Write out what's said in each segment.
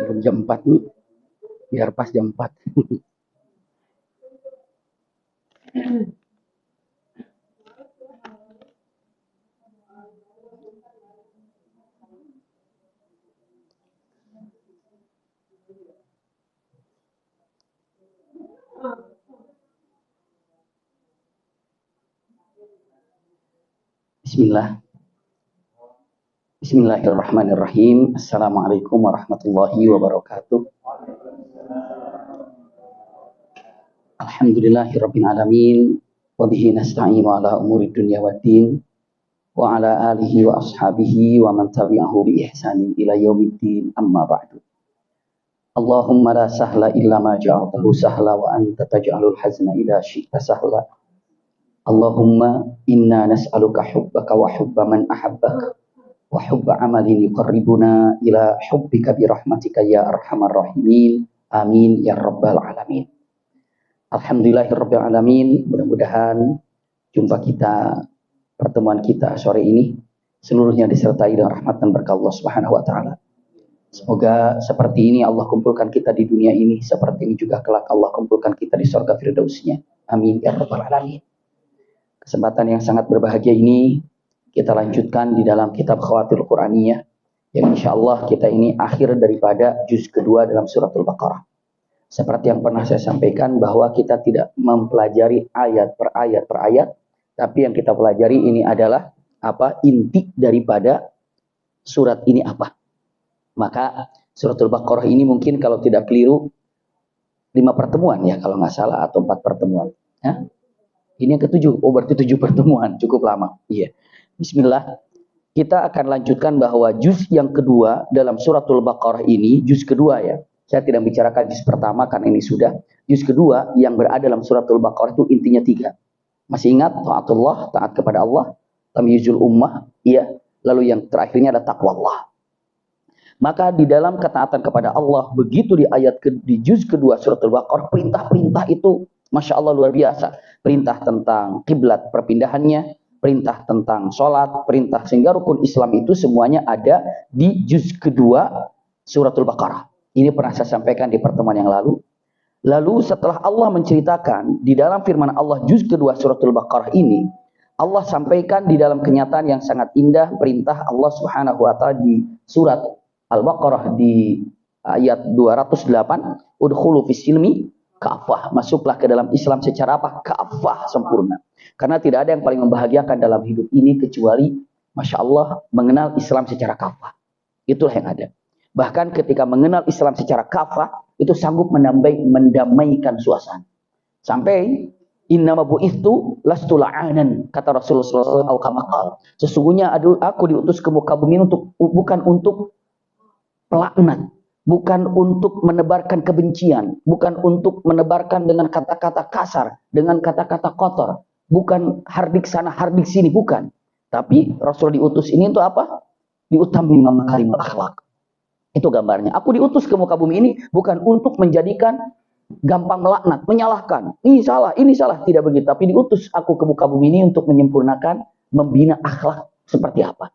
Belum jam 4 nih, biar pas jam 4. Bismillah. Bismillahirrahmanirrahim. Assalamualaikum warahmatullahi wabarakatuh. Alhamdulillahirabbil alamin wa bihi nasta'inu ala umuri dunya waddin wa ala alihi wa ashabihi wa man tabi'ahu bi ihsanin ila yaumiddin, amma ba'du. Allahumma la sahla illa ma ja'altahu sahla wa anta taj'alul hazna idza syi'ta sahla. Allahumma inna nas'aluka hubbaka wa hubba man ahabbaka wa hubba amalin yuqarribuna ila hubbika bi rahmatika ya arhamar rahimin. Amin ya rabbal alamin. Alhamdulillahirabbil alamin. Mudah-mudahan jumpa kita, pertemuan kita sore ini seluruhnya disertai dengan rahmat dan berkah Allah Subhanahu wa taala. Semoga seperti ini Allah kumpulkan kita di dunia ini, seperti ini juga kelak Allah kumpulkan kita di surga firdausnya. Amin ya rabbal alamin. Kesempatan yang sangat berbahagia ini kita lanjutkan di dalam kitab Khawatirul Quraniyah, yang insyaallah kita ini akhir daripada juz kedua dalam suratul Baqarah. Seperti yang pernah saya sampaikan bahwa kita tidak mempelajari ayat per ayat, tapi yang kita pelajari ini adalah apa inti daripada surat ini apa. Maka suratul Baqarah ini mungkin kalau tidak keliru 5 pertemuan ya kalau nggak salah, atau 4 pertemuan. Ya? Ini yang ke-7, berarti 7 pertemuan, cukup lama. Iya. Bismillah, kita akan lanjutkan bahwa juz yang kedua dalam suratul Baqarah ini, juz kedua ya. Saya tidak bicarakan juz pertama karena ini sudah. Juz kedua yang berada dalam suratul Baqarah itu intinya 3. Masih ingat? Ta'atullah, taat kepada Allah. Tamyizul ummah, iya. Lalu yang terakhirnya ada taqwallah. Maka di dalam ketaatan kepada Allah, begitu di di juz kedua suratul Baqarah, perintah-perintah itu Masya Allah luar biasa. Perintah tentang kiblat perpindahannya, perintah tentang sholat, perintah sehingga rukun Islam itu semuanya ada di juz kedua suratul Baqarah. Ini pernah saya sampaikan di pertemuan yang lalu. Lalu setelah Allah menceritakan di dalam firman Allah juz kedua suratul Baqarah ini, Allah sampaikan di dalam kenyataan yang sangat indah perintah Allah Subhanahu wa taala di surat Al-Baqarah di ayat 208, udkhulu fis silmi kafah, masuklah ke dalam Islam secara apa? Kafah, sempurna. Karena tidak ada yang paling membahagiakan dalam hidup ini kecuali Masya Allah mengenal Islam secara kafah. Itulah yang ada. Bahkan ketika mengenal Islam secara kafah, itu sanggup mendamaikan suasana. Sampai innama bu'ithu lastu la'anan, kata Rasulullah SAW. Sesungguhnya aku diutus ke muka bumi bukan untuk pelaknat, bukan untuk menebarkan kebencian, bukan untuk menebarkan dengan kata-kata kasar, dengan kata-kata kotor, bukan hardik sana hardik sini, bukan. Tapi Rasul diutus ini untuk apa? Diutammima makarimul akhlak. Itu gambarnya. Aku diutus ke muka bumi ini bukan untuk menjadikan gampang melaknat, menyalahkan. Ini salah, tidak begitu. Tapi diutus aku ke muka bumi ini untuk menyempurnakan, membina akhlak seperti apa.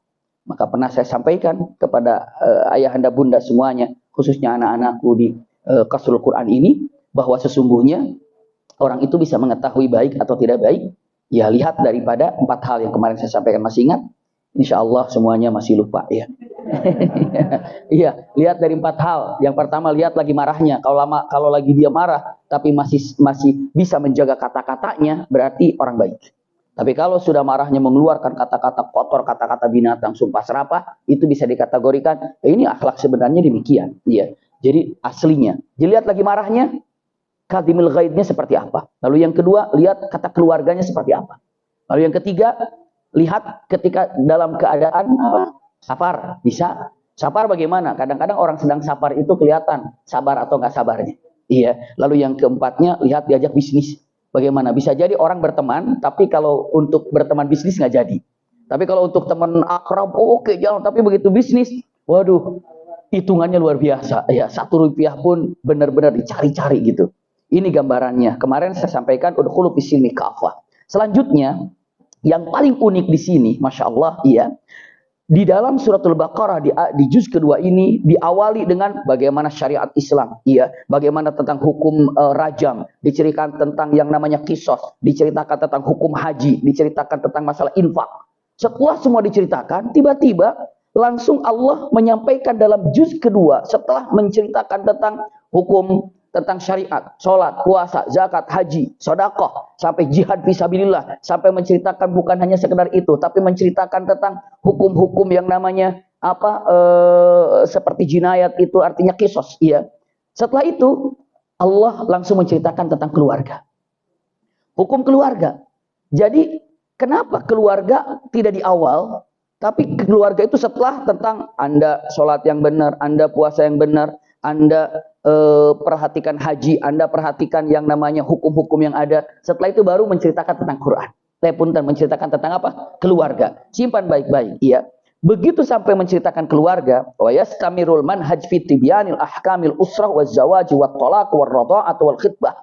Maka pernah saya sampaikan kepada ayahanda bunda semuanya, khususnya anak-anakku di Qasrul Quran ini, bahwa sesungguhnya orang itu bisa mengetahui baik atau tidak baik, ya lihat daripada 4 hal yang kemarin saya sampaikan. Masih ingat? Insya Allah semuanya masih lupa ya. Iya, lihat dari 4 hal. Yang pertama, lihat lagi marahnya. Kalau lagi dia marah tapi masih bisa menjaga kata-katanya, berarti orang baik. Tapi kalau sudah marahnya mengeluarkan kata-kata kotor, kata-kata binatang, sumpah serapah, itu bisa dikategorikan ini akhlak sebenarnya demikian. Iya. Jadi aslinya. Dilihat lagi marahnya, kadhimil ghaidnya seperti apa. Lalu yang kedua, lihat kata keluarganya seperti apa. Lalu yang ketiga, lihat ketika dalam keadaan safar. Bisa. Safar bagaimana? Kadang-kadang orang sedang safar itu kelihatan sabar atau nggak sabarnya. Iya. Lalu yang keempatnya, lihat diajak bisnis. Bagaimana? Bisa jadi orang berteman, tapi kalau untuk berteman bisnis nggak jadi. Tapi kalau untuk teman akrab, oke, jalan. Tapi begitu bisnis, waduh, hitungannya luar biasa. Ya, 1 rupiah pun benar-benar dicari-cari gitu. Ini gambarannya. Kemarin saya sampaikan, udkhulu fis silmi kafah. Selanjutnya, yang paling unik di sini, Masya Allah, iya, Di dalam suratul Baqarah di juz kedua ini diawali dengan bagaimana syariat Islam, ya, bagaimana tentang hukum rajam, diceritakan tentang yang namanya qisas, diceritakan tentang hukum haji, diceritakan tentang masalah infak. Setelah semua diceritakan, tiba-tiba langsung Allah menyampaikan dalam juz kedua setelah menceritakan tentang hukum, tentang syariat, sholat, puasa, zakat, haji, sedekah, sampai jihad fisabilillah, sampai menceritakan bukan hanya sekedar itu, tapi menceritakan tentang hukum-hukum yang namanya seperti jinayat, itu artinya qisas, iya. Setelah itu Allah langsung menceritakan tentang keluarga, hukum keluarga. Jadi kenapa keluarga tidak di awal, tapi keluarga itu setelah tentang Anda sholat yang benar, Anda puasa yang benar, Anda perhatikan haji, Anda perhatikan yang namanya hukum-hukum yang ada. Setelah itu baru menceritakan tentang Quran. Dan menceritakan tentang apa? Keluarga. Simpan baik-baik, iya. Begitu sampai menceritakan keluarga, wa yastamirul manhaj fi tibyanil ahkamil usrah waz zawaj wat talaq war radha'at wal khitbah.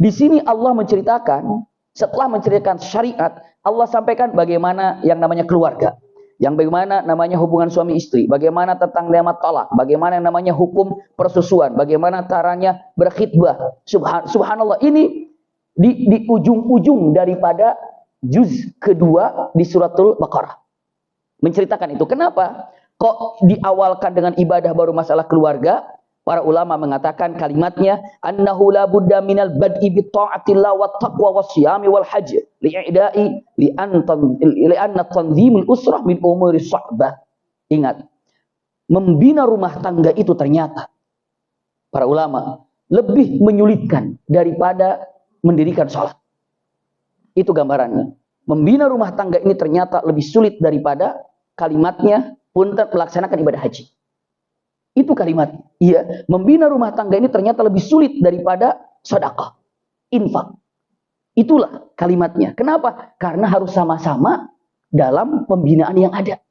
Di sini Allah menceritakan, setelah menceritakan syariat, Allah sampaikan bagaimana yang namanya keluarga. Yang bagaimana namanya hubungan suami istri, bagaimana tentang nikmat talak, bagaimana yang namanya hukum persusuan, bagaimana caranya berkhitbah. Subhanallah, ini di ujung-ujung daripada juz kedua di suratul Baqarah. Menceritakan itu. Kenapa? Kok diawalkan dengan ibadah baru masalah keluarga? Para ulama mengatakan kalimatnya annahu la budda minal bad'i bi ta'atillah wat taqwa wasyami wal hajj li'ida'i li'anna tanzimul usrah min umuri sa'bah. Ingat, membina rumah tangga itu ternyata para ulama lebih menyulitkan daripada mendirikan sholat. Itu gambarannya. Membina rumah tangga ini ternyata lebih sulit daripada kalimatnya punten melaksanakan ibadah haji. Itu kalimat. Iya, membina rumah tangga ini ternyata lebih sulit daripada sedekah, infak. Itulah kalimatnya. Kenapa? Karena harus sama-sama dalam pembinaan yang ada.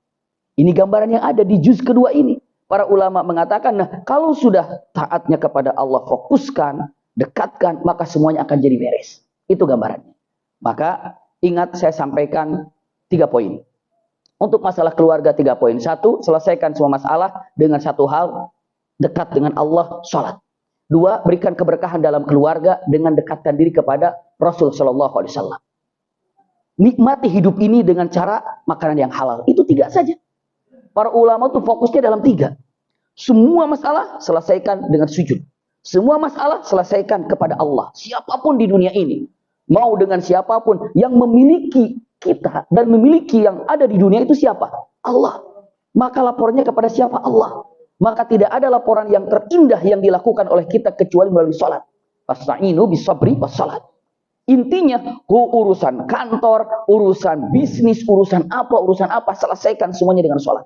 Ini gambaran yang ada di juz kedua ini. Para ulama mengatakan, nah, kalau sudah taatnya kepada Allah, fokuskan, dekatkan, maka semuanya akan jadi beres. Itu gambarannya. Maka ingat, saya sampaikan 3 poin. Untuk masalah keluarga 3 poin. 1, selesaikan semua masalah dengan 1 hal, dekat dengan Allah, sholat. 2, berikan keberkahan dalam keluarga dengan dekatkan diri kepada Rasul Shallallahu Alaihi Wasallam. Nikmati hidup ini dengan cara makanan yang halal. Itu 3 saja. Para ulama itu fokusnya dalam 3. Semua masalah selesaikan dengan sujud. Semua masalah selesaikan kepada Allah. Siapapun di dunia ini, mau dengan siapapun yang memiliki kita dan memiliki yang ada di dunia itu siapa? Allah. Maka lapornya kepada siapa? Allah. Maka tidak ada laporan yang terindah yang dilakukan oleh kita kecuali melalui salat. Fasta'inu bisabri wassalat. Intinya, urusan kantor, urusan bisnis, urusan apa, selesaikan semuanya dengan salat.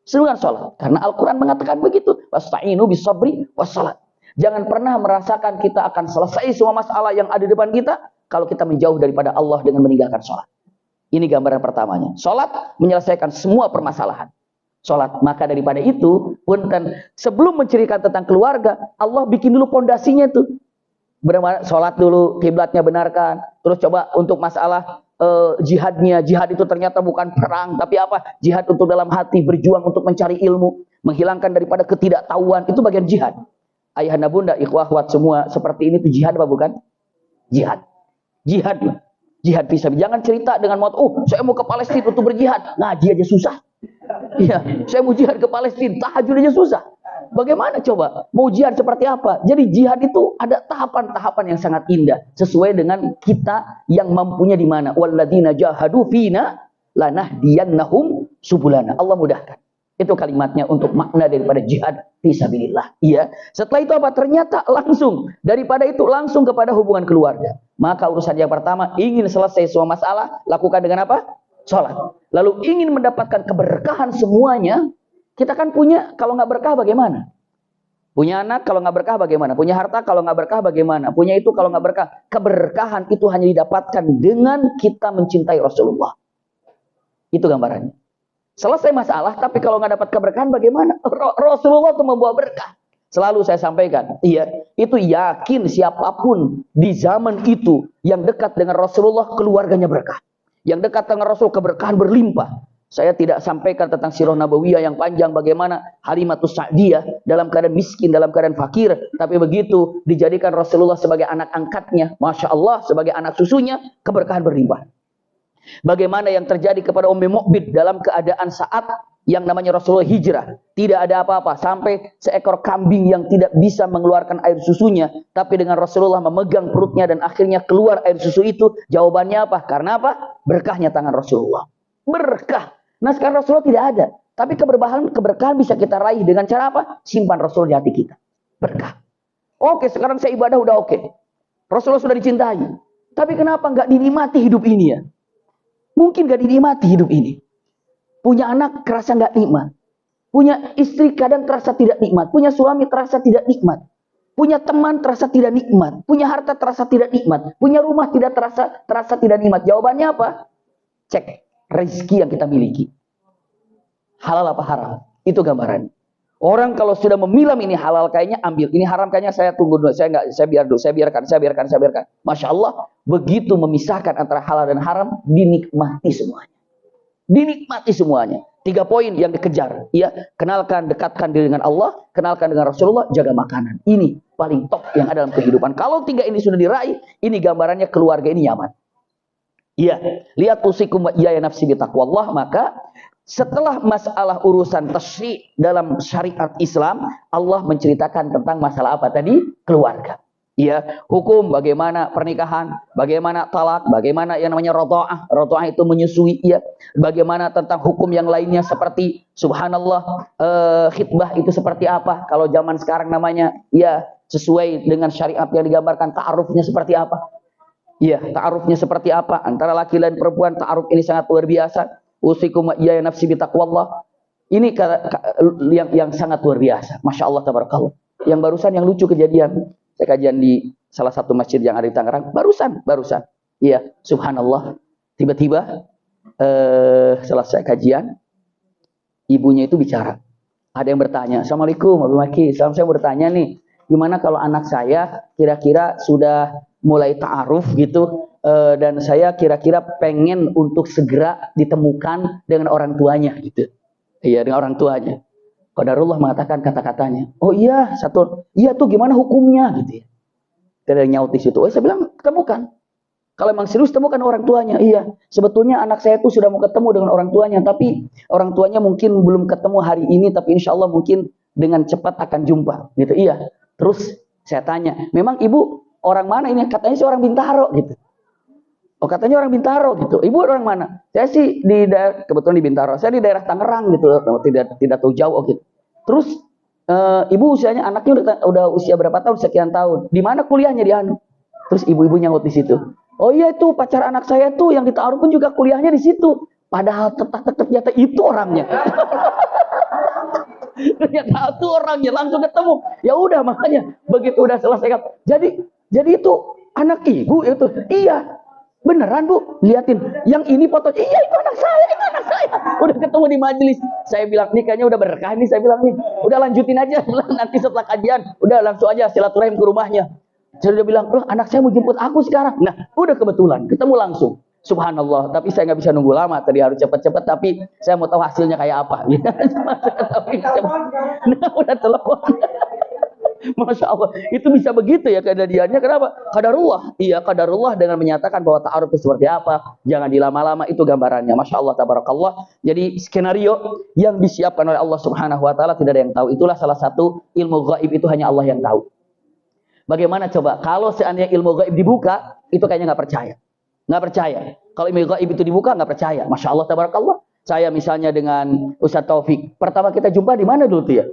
Dengan salat. Karena Al-Quran mengatakan begitu. Fasta'inu bisabri wassalat. Jangan pernah merasakan kita akan selesai semua masalah yang ada di depan kita kalau kita menjauh daripada Allah dengan meninggalkan salat. Ini gambaran pertamanya. Salat menyelesaikan semua permasalahan. Salat. Maka daripada itu, punten, sebelum menceritakan tentang keluarga, Allah bikin dulu pondasinya itu. Salat dulu, kiblatnya benarkan. Terus coba untuk masalah jihadnya. Jihad itu ternyata bukan perang, tapi apa? Jihad untuk dalam hati, berjuang untuk mencari ilmu, menghilangkan daripada ketidaktahuan. Itu bagian jihad. Ayahanda bunda, ikhwah, akhwat semua, seperti ini itu jihad apa bukan? Jihad. Jihad. Jihad fisabilillah. Jangan cerita dengan saya mau ke Palestina untuk berjihad. Ngaji aja susah. Iya, saya mau jihad ke Palestina, tahajud aja susah. Bagaimana coba? Mau jihad seperti apa? Jadi jihad itu ada tahapan-tahapan yang sangat indah sesuai dengan kita yang mampunya di mana. Walladzina jahadu fina lanahdiyannahum subulana. Allah mudahkan. Itu kalimatnya untuk makna daripada jihad fisabilillah. Iya. Setelah itu apa? Ternyata langsung daripada itu langsung kepada hubungan keluarga. Maka urusan yang pertama, ingin selesai semua masalah, lakukan dengan apa? Salat. Lalu ingin mendapatkan keberkahan semuanya, kita kan punya, kalau nggak berkah bagaimana? Punya anak kalau nggak berkah bagaimana? Punya harta kalau nggak berkah bagaimana? Punya itu kalau nggak berkah. Keberkahan itu hanya didapatkan dengan kita mencintai Rasulullah. Itu gambarannya. Selesai masalah, tapi kalau nggak dapat keberkahan bagaimana? Rasulullah itu membawa berkah. Selalu saya sampaikan, iya, itu yakin siapapun di zaman itu yang dekat dengan Rasulullah keluarganya berkah. Yang dekat dengan Rasul keberkahan berlimpah. Saya tidak sampaikan tentang sirah nabawiyah yang panjang bagaimana Halimatus Sa'diyah dalam keadaan miskin, dalam keadaan fakir, tapi begitu dijadikan Rasulullah sebagai anak angkatnya, Masya Allah, sebagai anak susunya, keberkahan berlimpah. Bagaimana yang terjadi kepada Ummi Mu'bid dalam keadaan saat yang namanya Rasulullah hijrah, tidak ada apa-apa, sampai seekor kambing yang tidak bisa mengeluarkan air susunya, tapi dengan Rasulullah memegang perutnya dan akhirnya keluar air susu itu. Jawabannya apa? Karena apa? Berkahnya tangan Rasulullah. Berkah. Nah sekarang Rasulullah tidak ada, tapi keberkahan bisa kita raih dengan cara apa? Simpan Rasul di hati kita. Berkah. Oke, sekarang saya ibadah udah oke. Rasulullah sudah dicintai. Tapi kenapa nggak dinikmati hidup ini ya? Mungkin nggak dinikmati hidup ini. Punya anak terasa nggak nikmat. Punya istri kadang terasa tidak nikmat. Punya suami terasa tidak nikmat. Punya teman terasa tidak nikmat. Punya harta terasa tidak nikmat. Punya rumah tidak terasa tidak nikmat. Jawabannya apa? Cek rezeki yang kita miliki. Halal apa haram? Itu gambarannya. Orang kalau sudah memilah ini halal kayaknya ambil, ini haram kayaknya saya tunggu dulu, saya biarkan. Masya Allah, begitu memisahkan antara halal dan haram, dinikmati semuanya. Dinikmati semuanya. 3 poin yang dikejar. Ya, kenalkan, dekatkan diri dengan Allah, kenalkan dengan Rasulullah, jaga makanan. Ini paling top yang ada dalam kehidupan. Kalau 3 ini sudah diraih, ini gambarannya keluarga ini nyaman. Iya, lihat usikum wa iyaya nafsi bitaqwallah, maka setelah masalah urusan tasyri' dalam syariat Islam, Allah menceritakan tentang masalah apa tadi? Keluarga. Ya, hukum bagaimana pernikahan, bagaimana talak, bagaimana yang namanya radha'ah. Radha'ah itu menyusui, ya. Bagaimana tentang hukum yang lainnya seperti subhanallah, khitbah itu seperti apa? Kalau zaman sekarang namanya, ya, sesuai dengan syariat yang digambarkan, ta'arufnya seperti apa? Ya, ta'arufnya seperti apa? Antara laki dan perempuan, ta'aruf ini sangat luar biasa. Usikum wa iyaya nafsi bitaqwallah. Ini yang sangat luar biasa. Masya Allah, tabarakallah. Yang barusan yang lucu kejadian. Saya kajian di salah satu masjid yang ada di Tangerang. Barusan. Iya, subhanallah. Tiba-tiba selesai kajian, ibunya itu bicara. Ada yang bertanya, Assalamualaikum, Abu Maki. Saya mau bertanya nih, gimana kalau anak saya kira-kira sudah mulai ta'aruf gitu, dan saya kira-kira pengen untuk segera ditemukan dengan orang tuanya gitu. Iya, dengan orang tuanya. Qadarullah mengatakan kata-katanya. Oh iya, iya tuh gimana hukumnya gitu ya. Tidak nyaut di situ. Oh, saya bilang temukan. Kalau memang serius temukan orang tuanya. Iya, sebetulnya anak saya tuh sudah mau ketemu dengan orang tuanya, tapi orang tuanya mungkin belum ketemu hari ini, tapi insya Allah mungkin dengan cepat akan jumpa. Gitu. Iya. Terus saya tanya, memang ibu orang mana ini? Katanya sih orang Bintaro gitu. Oh, katanya orang Bintaro gitu. Ibu orang mana? Saya sih kebetulan di Bintaro. Saya di daerah Tangerang gitu. Tidak tahu jauh gitu. Terus ibu usianya, anaknya udah usia berapa tahun? Sekian tahun. Di mana kuliahnya di anu? Terus ibu-ibu nyaut di situ. Oh iya, itu pacar anak saya tuh yang ditaruh pun juga kuliahnya di situ. Padahal ternyata itu orangnya. Ternyata itu orangnya, langsung ketemu. Ya udah, makanya begitu udah selesai. Jadi itu anak ibu itu. Iya. Beneran Bu, liatin. Yang ini fotonya, iya itu anak saya. Udah ketemu di majelis. Saya bilang, nih kayaknya udah berkah nih. Saya bilang nih, udah lanjutin aja. Nanti setelah kajian, udah langsung aja silaturahim ke rumahnya. Saya udah bilang, loh anak saya mau jemput aku sekarang. Nah, udah kebetulan, ketemu langsung. Subhanallah, tapi saya nggak bisa nunggu lama. Tadi harus cepat-cepat, tapi saya mau tahu hasilnya kayak apa. Nah, udah telepon. Masya Allah, itu bisa begitu ya kejadiannya. Kenapa? Qadarullah. Iya, qadarullah dengan menyatakan bahwa ta'aruf itu seperti apa. Jangan dilama-lama, itu gambarannya. Masya Allah, tabarakallah. Jadi skenario yang disiapkan oleh Allah Subhanahu Wa Taala tidak ada yang tahu. Itulah salah satu ilmu gaib, itu hanya Allah yang tahu. Bagaimana coba? Kalau seandainya ilmu gaib dibuka, itu kayaknya nggak percaya. Nggak percaya. Kalau ilmu gaib itu dibuka, nggak percaya. Masya Allah, tabarakallah. Saya misalnya dengan Ustaz Taufik. Pertama kita jumpa di mana dulu tuh ya?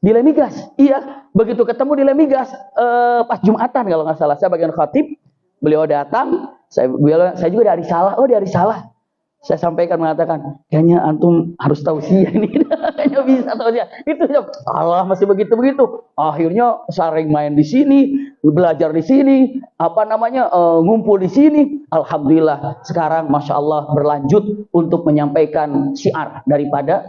Di Lemigas, iya. Begitu ketemu di Lemigas, pas Jumatan kalau nggak salah, saya bagian khatib, beliau datang, saya juga dari salah. Oh dari salah. Saya sampaikan mengatakan, kayaknya antum harus tahu sih ini, kayaknya bisa tahu sih. Itu Allah masih begitu. Akhirnya sering main di sini, belajar di sini, ngumpul di sini. Alhamdulillah sekarang masya Allah berlanjut untuk menyampaikan syiar daripada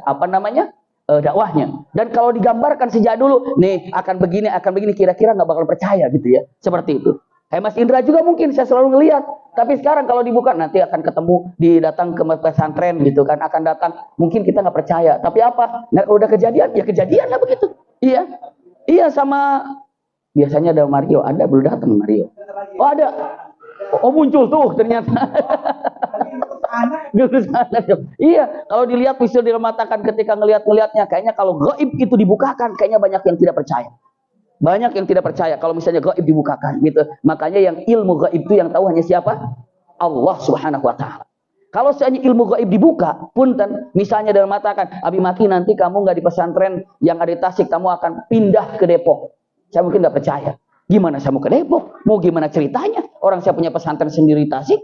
dakwahnya. Dan kalau digambarkan sejak dulu, nih akan begini, kira-kira nggak bakal percaya gitu ya. Seperti itu. Mas Indra juga mungkin saya selalu ngelihat. Tapi sekarang kalau dibuka nanti akan ketemu, datang ke pesantren gitu kan, akan datang. Mungkin kita nggak percaya. Tapi apa? Nah kalau udah kejadian, ya kejadian lah begitu. Iya, iya sama. Biasanya ada Mario, ada belum datang Mario? Oh ada. Oh muncul tuh ternyata. Iya, kalau dilihat visual dimatakan ketika ngelihatnya, kayaknya kalau gaib itu dibukakan, kayaknya banyak yang tidak percaya. Banyak yang tidak percaya kalau misalnya gaib dibukakan gitu. Makanya yang ilmu gaib itu yang tahu hanya siapa? Allah Subhanahu wa taala. Kalau seandainya ilmu gaib dibuka, punten, misalnya dalam matakan, Abi Maki nanti kamu nggak di pesantren yang ada di Tasik, kamu akan pindah ke Depok. Saya mungkin nggak percaya. Gimana saya mau ke Depok? Mau gimana ceritanya? Orang saya punya pesantren sendiri di Tasik,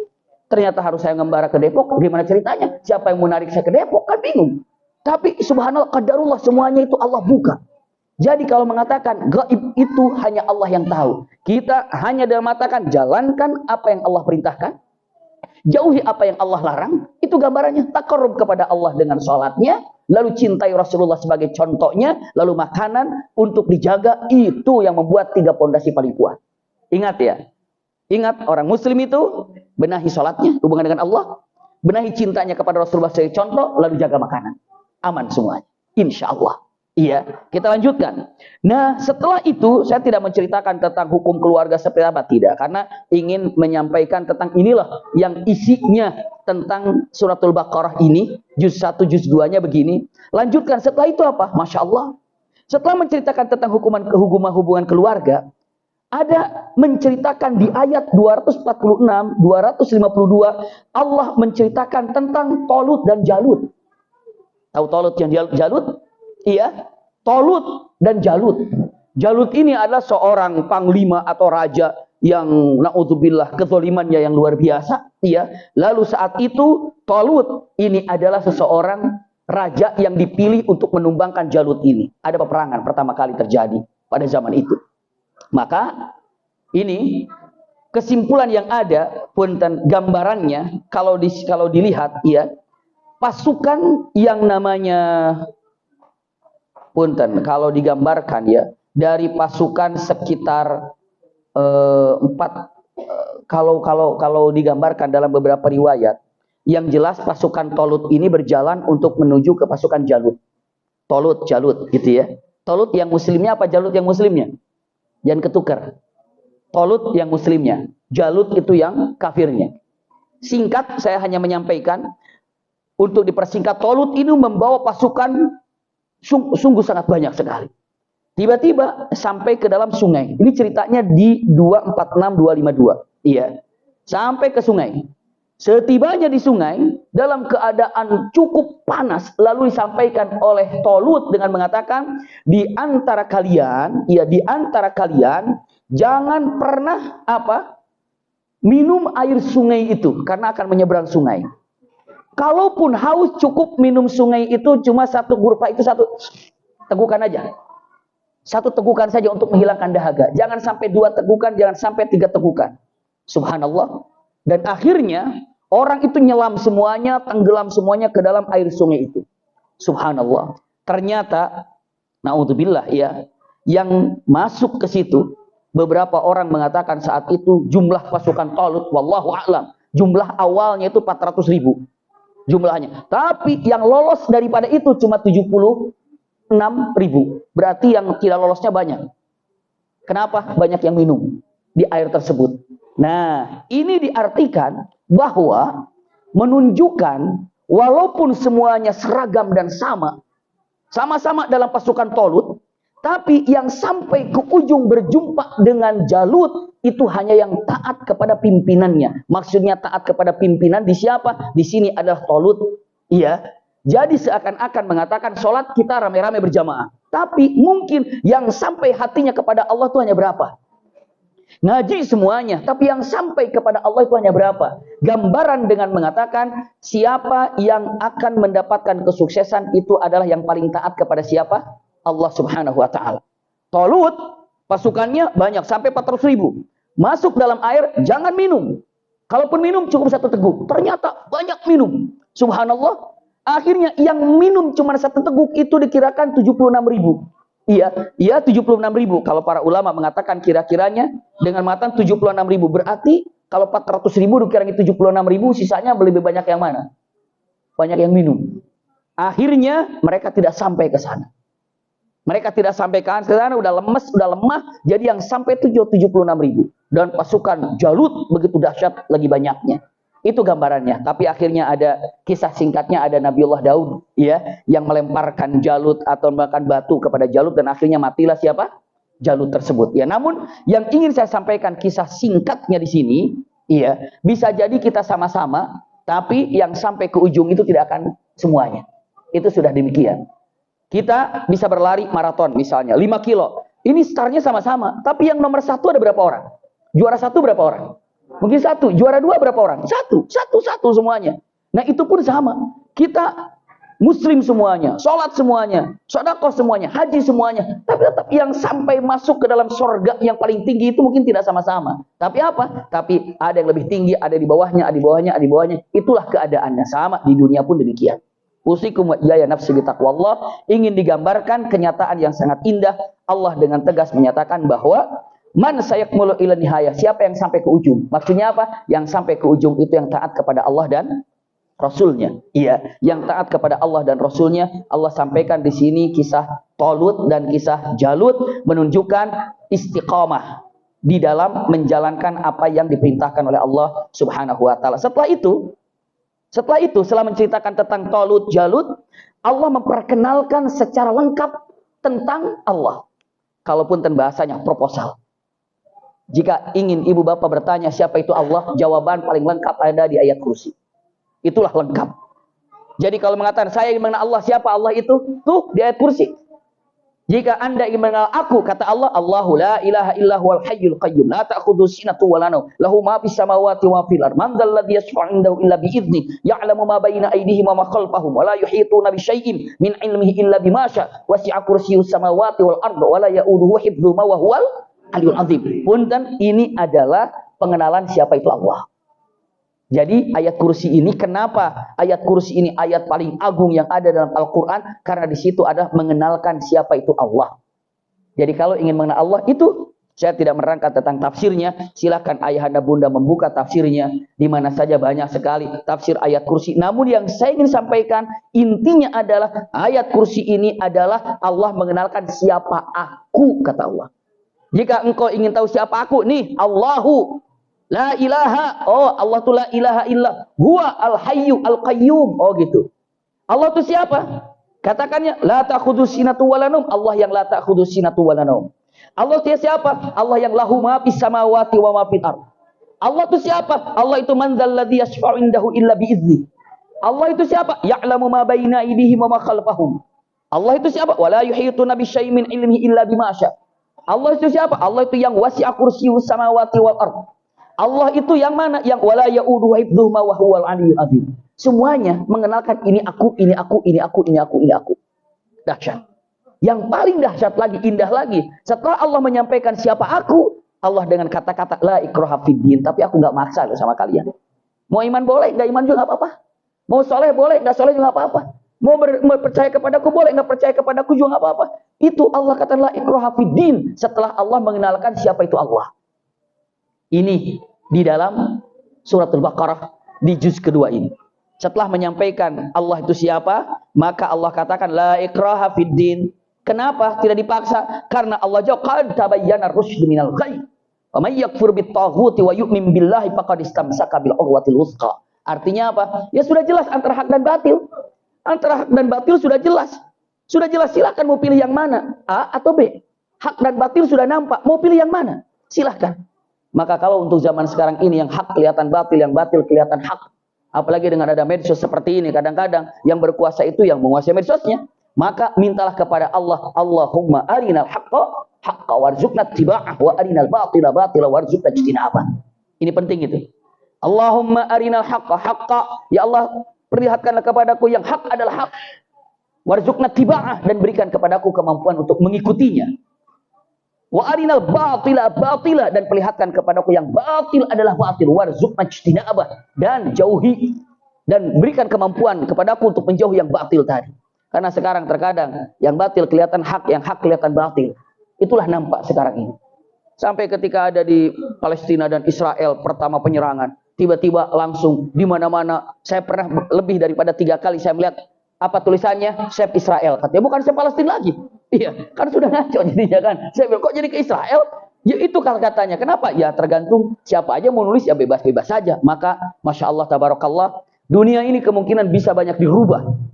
ternyata harus saya ngembara ke Depok. Gimana ceritanya? Siapa yang mau narik saya ke Depok? Kan bingung. Tapi subhanallah, qadarullah, semuanya itu Allah buka. Jadi kalau mengatakan gaib itu hanya Allah yang tahu. Kita hanya dalam mengatakan jalankan apa yang Allah perintahkan. Jauhi apa yang Allah larang. Itu gambarannya taqarrub kepada Allah dengan sholatnya. Lalu cintai Rasulullah sebagai contohnya. Lalu makanan untuk dijaga. Itu yang membuat 3 pondasi paling kuat. Ingat ya. Ingat orang muslim itu benahi sholatnya. Hubungan dengan Allah. Benahi cintanya kepada Rasulullah sebagai contoh. Lalu jaga makanan. Aman semuanya. Insya Allah. Iya, kita lanjutkan. Nah, setelah itu saya tidak menceritakan tentang hukum keluarga seperti apa, tidak. Karena ingin menyampaikan tentang inilah yang isinya tentang suratul Baqarah ini. Juz 1, juz 2-nya begini. Lanjutkan, setelah itu apa? Masya Allah. Setelah menceritakan tentang hubungan keluarga, ada menceritakan di ayat 246, 252, Allah menceritakan tentang Tolut dan Jalut. Tahu Tolut yang Jalut? Iya, Tolut dan Jalut. Jalut ini adalah seorang panglima atau raja yang naudzubillah kezalimannya yang luar biasa. Iya. Lalu saat itu Tolut ini adalah seseorang raja yang dipilih untuk menumbangkan Jalut ini. Ada peperangan pertama kali terjadi pada zaman itu. Maka ini kesimpulan yang ada punten gambarannya kalau dilihat ya, pasukan yang namanya punten, kalau digambarkan ya, dari pasukan sekitar 4, kalau digambarkan dalam beberapa riwayat, yang jelas pasukan Tolut ini berjalan untuk menuju ke pasukan Jalut. Tolut, Jalut gitu ya. Tolut yang muslimnya apa Jalut yang muslimnya? Jangan ketukar. Tolut yang muslimnya, Jalut itu yang kafirnya. Singkat, saya hanya menyampaikan untuk dipersingkat, Tolut ini membawa pasukan sungguh sangat banyak sekali. Tiba-tiba sampai ke dalam sungai. Ini ceritanya di 246 252. Iya. Sampai ke sungai. Setibanya di sungai dalam keadaan cukup panas, lalu disampaikan oleh Tolut dengan mengatakan, di antara kalian jangan pernah minum air sungai itu karena akan menyeberang sungai. Kalaupun haus, cukup minum sungai itu cuma 1 gurpa, itu 1 tegukan aja. 1 tegukan saja untuk menghilangkan dahaga. Jangan sampai 2 tegukan, jangan sampai 3 tegukan. Subhanallah. Dan akhirnya orang itu nyelam semuanya, tenggelam semuanya ke dalam air sungai itu. Subhanallah. Ternyata, naudzubillah ya, yang masuk ke situ, beberapa orang mengatakan saat itu jumlah pasukan Tolut, wallahu a'lam, jumlah awalnya itu 400.000. Jumlahnya. Tapi yang lolos daripada itu cuma 76.000. Berarti yang tidak lolosnya banyak. Kenapa? Banyak yang minum di air tersebut. Nah, ini diartikan bahwa menunjukkan walaupun semuanya seragam dan sama-sama dalam pasukan Tolut, tapi yang sampai ke ujung berjumpa dengan Jalut itu hanya yang taat kepada pimpinannya. Maksudnya taat kepada pimpinan di siapa? Di sini adalah Tolut. Iya. Jadi seakan-akan mengatakan sholat kita rame-rame berjamaah. Tapi mungkin yang sampai hatinya kepada Allah itu hanya berapa? Ngaji semuanya. Tapi yang sampai kepada Allah itu hanya berapa? Gambaran dengan mengatakan siapa yang akan mendapatkan kesuksesan itu adalah yang paling taat kepada siapa? Allah Subhanahu wa ta'ala. Tolut pasukannya banyak sampai 400.000. Masuk dalam air, jangan minum. Kalaupun minum cukup 1 teguk. Ternyata banyak minum. Subhanallah. Akhirnya yang minum cuma 1 teguk itu dikirakan 76.000. Iya, iya 76.000. Kalau para ulama mengatakan kira-kiranya dengan matan 76.000. Berarti kalau 400.000 dikurangi 76.000, sisanya lebih banyak yang mana? Banyak yang minum. Akhirnya mereka tidak sampai ke sana. Mereka tidak sampai ke sana, udah lemes, udah lemah. Jadi yang sampai 76.000. Dan pasukan Jalut begitu dahsyat lagi banyaknya. Itu gambarannya. Tapi akhirnya ada kisah singkatnya, ada Nabiullah Daud ya, yang melemparkan Jalut atau melemparkan batu kepada Jalut, dan akhirnya matilah siapa? Jalut tersebut. Ya, namun yang ingin saya sampaikan kisah singkatnya di sini, ya, bisa jadi kita sama-sama, tapi yang sampai ke ujung itu tidak akan semuanya. Itu sudah demikian. Kita bisa berlari maraton misalnya 5 kilo. Ini startnya sama-sama, tapi yang nomor 1 ada berapa orang? Juara 1 berapa orang? Mungkin 1. Juara 2 berapa orang? 1 semuanya. Nah itu pun sama. Kita muslim semuanya, sholat semuanya, sedekah semuanya, haji semuanya. Tapi tetap yang sampai masuk ke dalam surga yang paling tinggi itu mungkin tidak sama-sama. Tapi apa? Tapi ada yang lebih tinggi, ada di bawahnya, ada di bawahnya, ada di bawahnya. Itulah keadaannya. Sama di dunia pun demikian. Usikum wa iyaya nafsi bitaqwallah. Ingin digambarkan kenyataan yang sangat indah. Allah dengan tegas menyatakan bahwa man sayakmulu ila nihayah, siapa yang sampai ke ujung? Maksudnya apa? Yang sampai ke ujung itu yang taat kepada Allah dan Rasulnya. Iya, yang taat kepada Allah dan Rasulnya. Allah sampaikan di sini kisah Talut dan kisah Jalut menunjukkan istiqamah di dalam menjalankan apa yang diperintahkan oleh Allah Subhanahu wa taala. Setelah itu, setelah menceritakan tentang Talut, Jalut, Allah memperkenalkan secara lengkap tentang Allah. Kalaupun bahasanya proposal. Jika ingin ibu bapak bertanya siapa itu Allah, jawaban paling lengkap ada di ayat kursi. Itulah lengkap. Jadi kalau mengatakan saya ingin mengenal Allah, siapa Allah itu? Tuh di ayat kursi. Jika anda ingin mengenal aku, kata Allah, Allahu la ilaha illa huwal hayyul qayyum, la ta'khudhuhu sinatun wa la nawm, lahu ma fis samawati wa fil ardh, man dzal ladzi yashfa'u 'indahu illa bi idznih, ya'lamu ma baina aydihim wa ma khalfahum, wa la yuhituna bi syai'in min 'ilmihi illa bima syaa, wasi'a kursiyyus samawati wal ardh, wa la ya'uduhu hifdzuhuma wa huwal aliyyul 'azim. Punten, ini adalah pengenalan siapa itu Allah. Jadi ayat kursi ini, kenapa ayat kursi ini ayat paling agung yang ada dalam Al-Quran? Karena di situ ada mengenalkan siapa itu Allah. Jadi kalau ingin mengenal Allah itu, saya tidak merangkai tentang tafsirnya. Silakan ayahanda bunda membuka tafsirnya. Di mana saja banyak sekali tafsir ayat kursi. Namun yang saya ingin sampaikan, intinya adalah ayat kursi ini adalah Allah mengenalkan siapa aku, kata Allah. Jika engkau ingin tahu siapa aku, nih Allahu la ilaha, oh Allah itu la ilaha illa huwa al-hayyu al-qayyum, oh gitu. Allah itu siapa? Katakannya la ta'khudhu sinatu wa la naum, Allah yang la ta'khudhu sinatu wa la naum. Allah itu siapa? Allah yang lahu ma fis samawati wa ma fil ardh. Allah itu siapa? Allah itu man dzal ladzi yashfa'u indahu illa bi idznih. Allah itu siapa? Ya'lamu ma baina aydihim wa ma khalfahum. Allah itu siapa? Wa la yuhituna bi syai'in min ilmihi illa bima syaa. Allah itu siapa? Allah itu yang wasi'a kursiyyus samawati wal ardh. Allah itu yang mana? Yang wala ya'uduhu hifdzuhuma wa huwal aliyyul azim. Semuanya mengenalkan ini aku, ini aku, ini aku, ini aku, ini aku. Dahsyat. Yang paling dahsyat lagi, indah lagi, setelah Allah menyampaikan siapa aku, Allah dengan kata-kata la ikraha fiddin, tapi aku enggak maksa loh sama kalian. Mau iman boleh, enggak iman juga enggak apa-apa. Mau soleh boleh, enggak soleh juga enggak apa-apa. Mau percaya kepadaku boleh, enggak percaya kepadaku juga enggak apa-apa. Itu Allah kata la ikraha fiddin setelah Allah mengenalkan siapa itu Allah. Ini di dalam suratul Baqarah di juz kedua ini. Setelah menyampaikan Allah itu siapa, maka Allah katakan la ikraha fiddin. Kenapa tidak dipaksa? Karena Allah jawab qad tabayyana ar-rusydu minal ghayy. Wa may yakfur bit-taghuti wa yu'min billahi faqad istamsaka bil urwatil wuthqa. Artinya apa? Ya sudah jelas antara hak dan batil. Antara hak dan batil sudah jelas. Sudah jelas, silakan mau pilih yang mana? A atau B? Hak dan batil sudah nampak, mau pilih yang mana? Silahkan. Maka kalau untuk zaman sekarang ini yang hak kelihatan batil, yang batil kelihatan hak, apalagi dengan ada medsos seperti ini, kadang-kadang yang berkuasa itu yang menguasai medsosnya, maka mintalah kepada Allah, Allahumma arinal haqqa haqqa warzuqna ittiba'ah wa arinal batila batila warzuqna ijtinabah. Ini penting itu. Allahumma arinal haqqa haqqa, ya Allah perlihatkanlah kepadaku yang hak adalah hak, warzuqna ittiba'ah, dan berikan kepadaku kemampuan untuk mengikutinya. Wa arinal batila batila, dan perlihatkan kepadaku yang batil adalah batil, warzuqna ijtinabah, dan jauhi dan berikan kemampuan kepadaku untuk menjauhi yang batil tadi. Karena sekarang terkadang yang batil kelihatan hak, yang hak kelihatan batil. Itulah nampak sekarang ini. Sampai ketika ada di Palestina dan Israel pertama penyerangan, tiba-tiba langsung di mana-mana. Saya pernah lebih daripada 3 kali saya melihat apa tulisannya, Save Israel. Katanya bukan Save Palestina lagi. Iya, kan sudah ngaco jadinya kan. Saya bilang, kok jadi ke Israel? Ya itu katanya. Kenapa? Ya tergantung siapa aja mau nulis, ya bebas-bebas saja. Maka Masya Allah tabarakallah, dunia ini kemungkinan bisa banyak dirubah.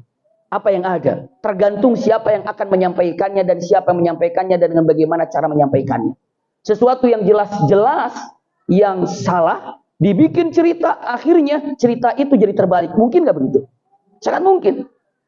Apa yang ada tergantung siapa yang akan menyampaikannya dan siapa yang menyampaikannya dan dengan bagaimana cara menyampaikannya. Sesuatu yang jelas-jelas yang salah dibikin cerita, akhirnya cerita itu jadi terbalik. Mungkin nggak begitu? Sangat mungkin.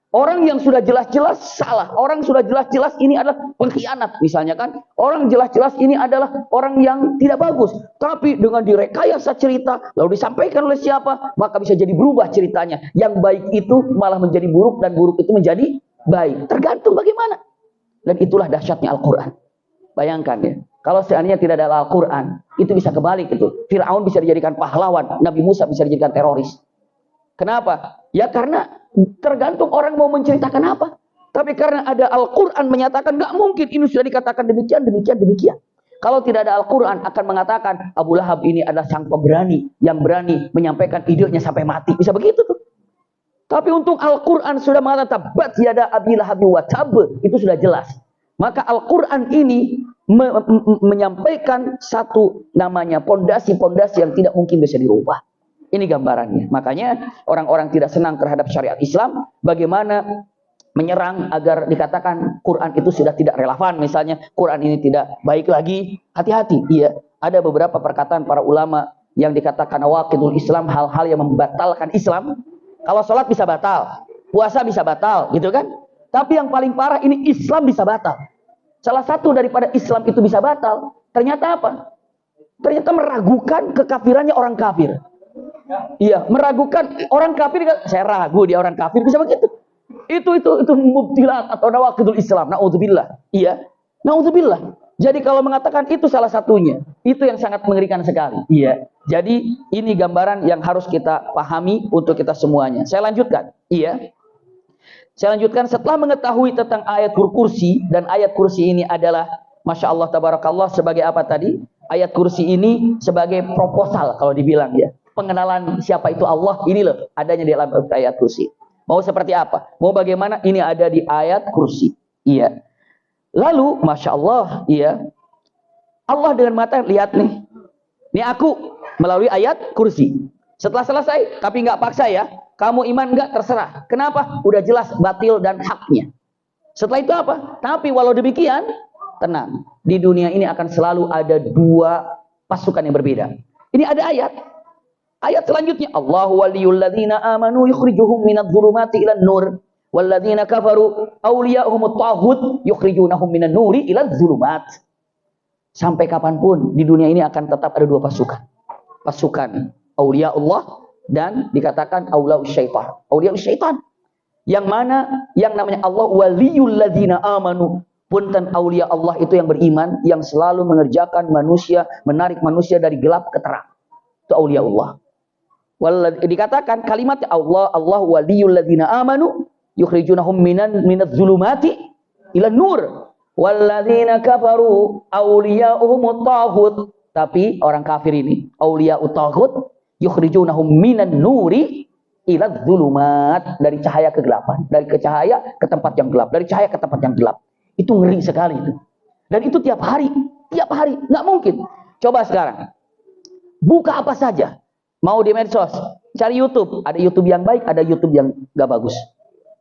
Orang yang sudah jelas-jelas salah, orang sudah jelas-jelas ini adalah pengkhianat misalnya kan, orang jelas-jelas ini adalah orang yang tidak bagus, tapi dengan direkayasa cerita lalu disampaikan oleh siapa, maka bisa jadi berubah ceritanya. Yang baik itu malah menjadi buruk dan buruk itu menjadi baik, tergantung bagaimana. Dan itulah dahsyatnya Al-Quran. Bayangkan ya, kalau seandainya tidak ada Al-Quran, itu bisa kebalik itu. Fir'aun bisa dijadikan pahlawan, Nabi Musa bisa dijadikan teroris. Kenapa? Ya karena tergantung orang mau menceritakan apa. Tapi karena ada Al-Quran menyatakan nggak mungkin ini sudah dikatakan demikian, demikian, demikian. Kalau tidak ada Al-Quran akan mengatakan Abu Lahab ini adalah sang pemberani yang berani menyampaikan idenya sampai mati. Bisa begitu tuh. Tapi untuk Al-Quran sudah mengatakan tabat yada Abi Lahab wa tab, itu sudah jelas. Maka Al-Quran ini menyampaikan satu namanya pondasi-pondasi yang tidak mungkin bisa dirubah. Ini gambarannya. Makanya orang-orang tidak senang terhadap syariat Islam. Bagaimana menyerang agar dikatakan Quran itu sudah tidak relevan. Misalnya Quran ini tidak baik lagi. Hati-hati. Iya. Ada beberapa perkataan para ulama yang dikatakan nawaqidul Islam, hal-hal yang membatalkan Islam. Kalau sholat bisa batal, puasa bisa batal, gitu kan? Tapi yang paling parah ini Islam bisa batal. Salah satu daripada Islam itu bisa batal. Ternyata apa? Ternyata meragukan kekafirannya orang kafir. Iya, meragukan orang kafir. Saya ragu dia orang kafir, bisa begitu. Itu mubtilat atau nawaqidul Islam. Naudzubillah. Iya, naudzubillah. Jadi kalau mengatakan itu salah satunya, itu yang sangat mengerikan sekali. Iya. Jadi ini gambaran yang harus kita pahami untuk kita semuanya. Saya lanjutkan. Iya. Saya lanjutkan setelah mengetahui tentang ayat kursi, dan ayat kursi ini adalah Masya Allah tabarakallah sebagai apa tadi? Ayat kursi ini sebagai proposal kalau dibilang ya. Pengenalan siapa itu Allah, ini loh adanya di dalam ayat kursi. Mau seperti apa? Mau bagaimana? Ini ada di ayat kursi. Iya. Lalu, Masya Allah, iya. Allah dengan mata, lihat nih. Ini aku melalui ayat kursi. Setelah selesai, tapi nggak paksa ya. Kamu iman nggak, terserah. Kenapa? Udah jelas batil dan haknya. Setelah itu apa? Tapi walau demikian, tenang. Di dunia ini akan selalu ada 2 pasukan yang berbeda. Ini ada ayat. Ayat selanjutnya, Allahu waliyul ladzina amanu yukhrijuhum minadh dhulumati ilan nur walladzina kafaru awliya'uhumut taghut yukhrijunahum minan nuri ilal dhulumat. Sampai kapanpun di dunia ini akan tetap ada 2 pasukan. Pasukan aulia Allah dan dikatakan auliaus syaitan. Auliaus syaitan. Yang mana yang namanya Allah waliyul ladzina amanu. Punten aulia Allah itu yang beriman, yang selalu mengerjakan manusia, menarik manusia dari gelap ke terang. Itu aulia Allah. Dikatakan kalimat Allah waliyul ladzina amanu yukhrijunahum minadz zulumati ila nur walladzina kafaru awliya'uhumut taghut. Tapi orang kafir ini awliya'ut taghut yukhrijunahum minan nuri ila zulumat, dari cahaya ke kegelapan, dari cahaya ke tempat yang gelap, dari cahaya ke tempat yang gelap. Itu ngeri sekali itu. Dan itu tiap hari, nggak mungkin. Coba sekarang buka apa saja. Mau di medsos, cari YouTube. Ada YouTube yang baik, ada YouTube yang gak bagus.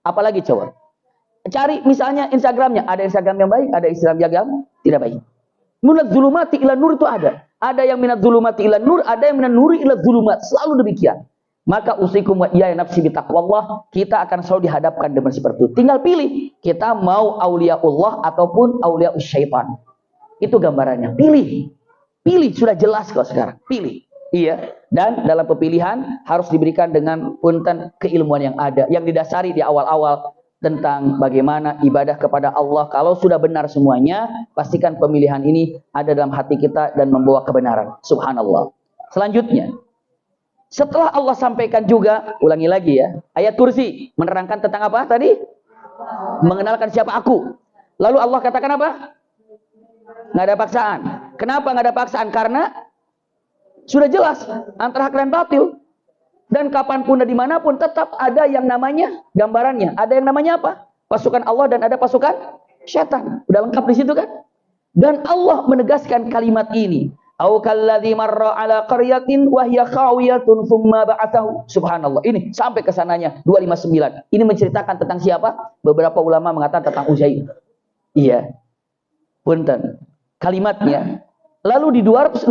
Apalagi coba. Cari misalnya Instagramnya. Ada Instagram yang baik, ada Instagram yang tidak baik. Minadz zulumati ila nur itu ada. Ada yang minadz zulumati ila nur, ada yang minadz nuri ila zulumat. Selalu demikian. Maka usikum wa iya nafsi bitaqwallah. Kita akan selalu dihadapkan dengan seperti itu. Tinggal pilih. Kita mau auliaullah ataupun auliaus syaitan. Itu gambarannya. Pilih. Pilih. Sudah jelas kok sekarang. Pilih. Iya, dan dalam pemilihan harus diberikan dengan punten keilmuan yang ada, yang didasari di awal-awal tentang bagaimana ibadah kepada Allah. Kalau sudah benar semuanya, pastikan pemilihan ini ada dalam hati kita dan membawa kebenaran. Subhanallah. Selanjutnya, setelah Allah sampaikan juga, ulangi lagi ya, ayat kursi menerangkan tentang apa tadi? Mengenalkan siapa aku. Lalu Allah katakan apa? Nggak ada paksaan. Kenapa nggak ada paksaan? Karena sudah jelas antara hak dan batil. Dan kapanpun dan dimanapun tetap ada yang namanya gambarannya. Ada yang namanya apa? Pasukan Allah dan ada pasukan syaitan. Udah lengkap di situ kan? Dan Allah menegaskan kalimat ini. Au kalladzi marra ala qaryatin wa hiya khawiyatun tsumma ba'athahu. Subhanallah. Ini sampai ke sananya 259. Ini menceritakan tentang siapa? Beberapa ulama mengatakan tentang Uzair. Iya. Punten. Kalimatnya. Lalu di 260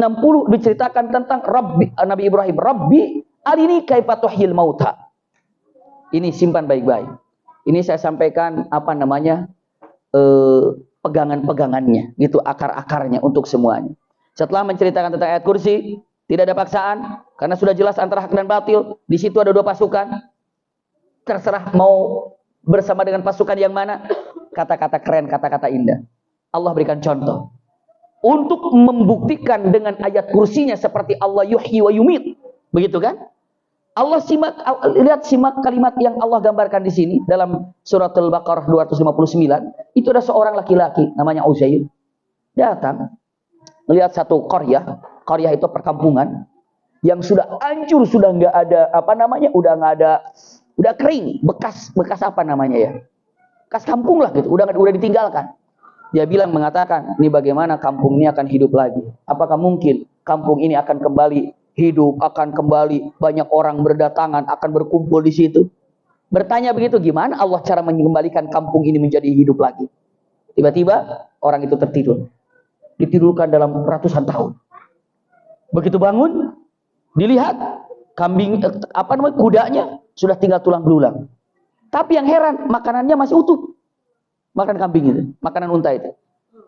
diceritakan tentang Rabbi, Nabi Ibrahim. Rabbi arini kaifa tuhyil mauta. Ini simpan baik-baik. Ini saya sampaikan apa namanya? Pegangan-pegangannya, gitu, akar-akarnya untuk semuanya. Setelah menceritakan tentang ayat kursi, tidak ada paksaan karena sudah jelas antara hak dan batil. Di situ ada dua pasukan. Terserah mau bersama dengan pasukan yang mana. Kata-kata keren, kata-kata indah. Allah berikan contoh untuk membuktikan dengan ayat kursinya seperti Allah yuhyi wa yumit. Begitu kan? Allah simak kalimat yang Allah gambarkan di sini dalam surat Al-Baqarah 259. Itu ada seorang laki-laki namanya Uzair. Datang melihat satu qaryah. Qaryah itu perkampungan yang sudah hancur, sudah nggak ada apa namanya, udah kering, bekas apa namanya ya? Bekas kampung lah gitu, udah ditinggalkan. Dia mengatakan, ini bagaimana kampung ini akan hidup lagi? Apakah mungkin kampung ini akan kembali hidup, akan kembali banyak orang berdatangan, akan berkumpul di situ? Bertanya begitu, gimana Allah cara mengembalikan kampung ini menjadi hidup lagi? Tiba-tiba orang itu tertidur. Ditidurkan dalam ratusan tahun. Begitu bangun, dilihat kudanya sudah tinggal tulang belulang. Tapi yang heran, makanannya masih utuh. Makan kambing itu, makanan unta itu.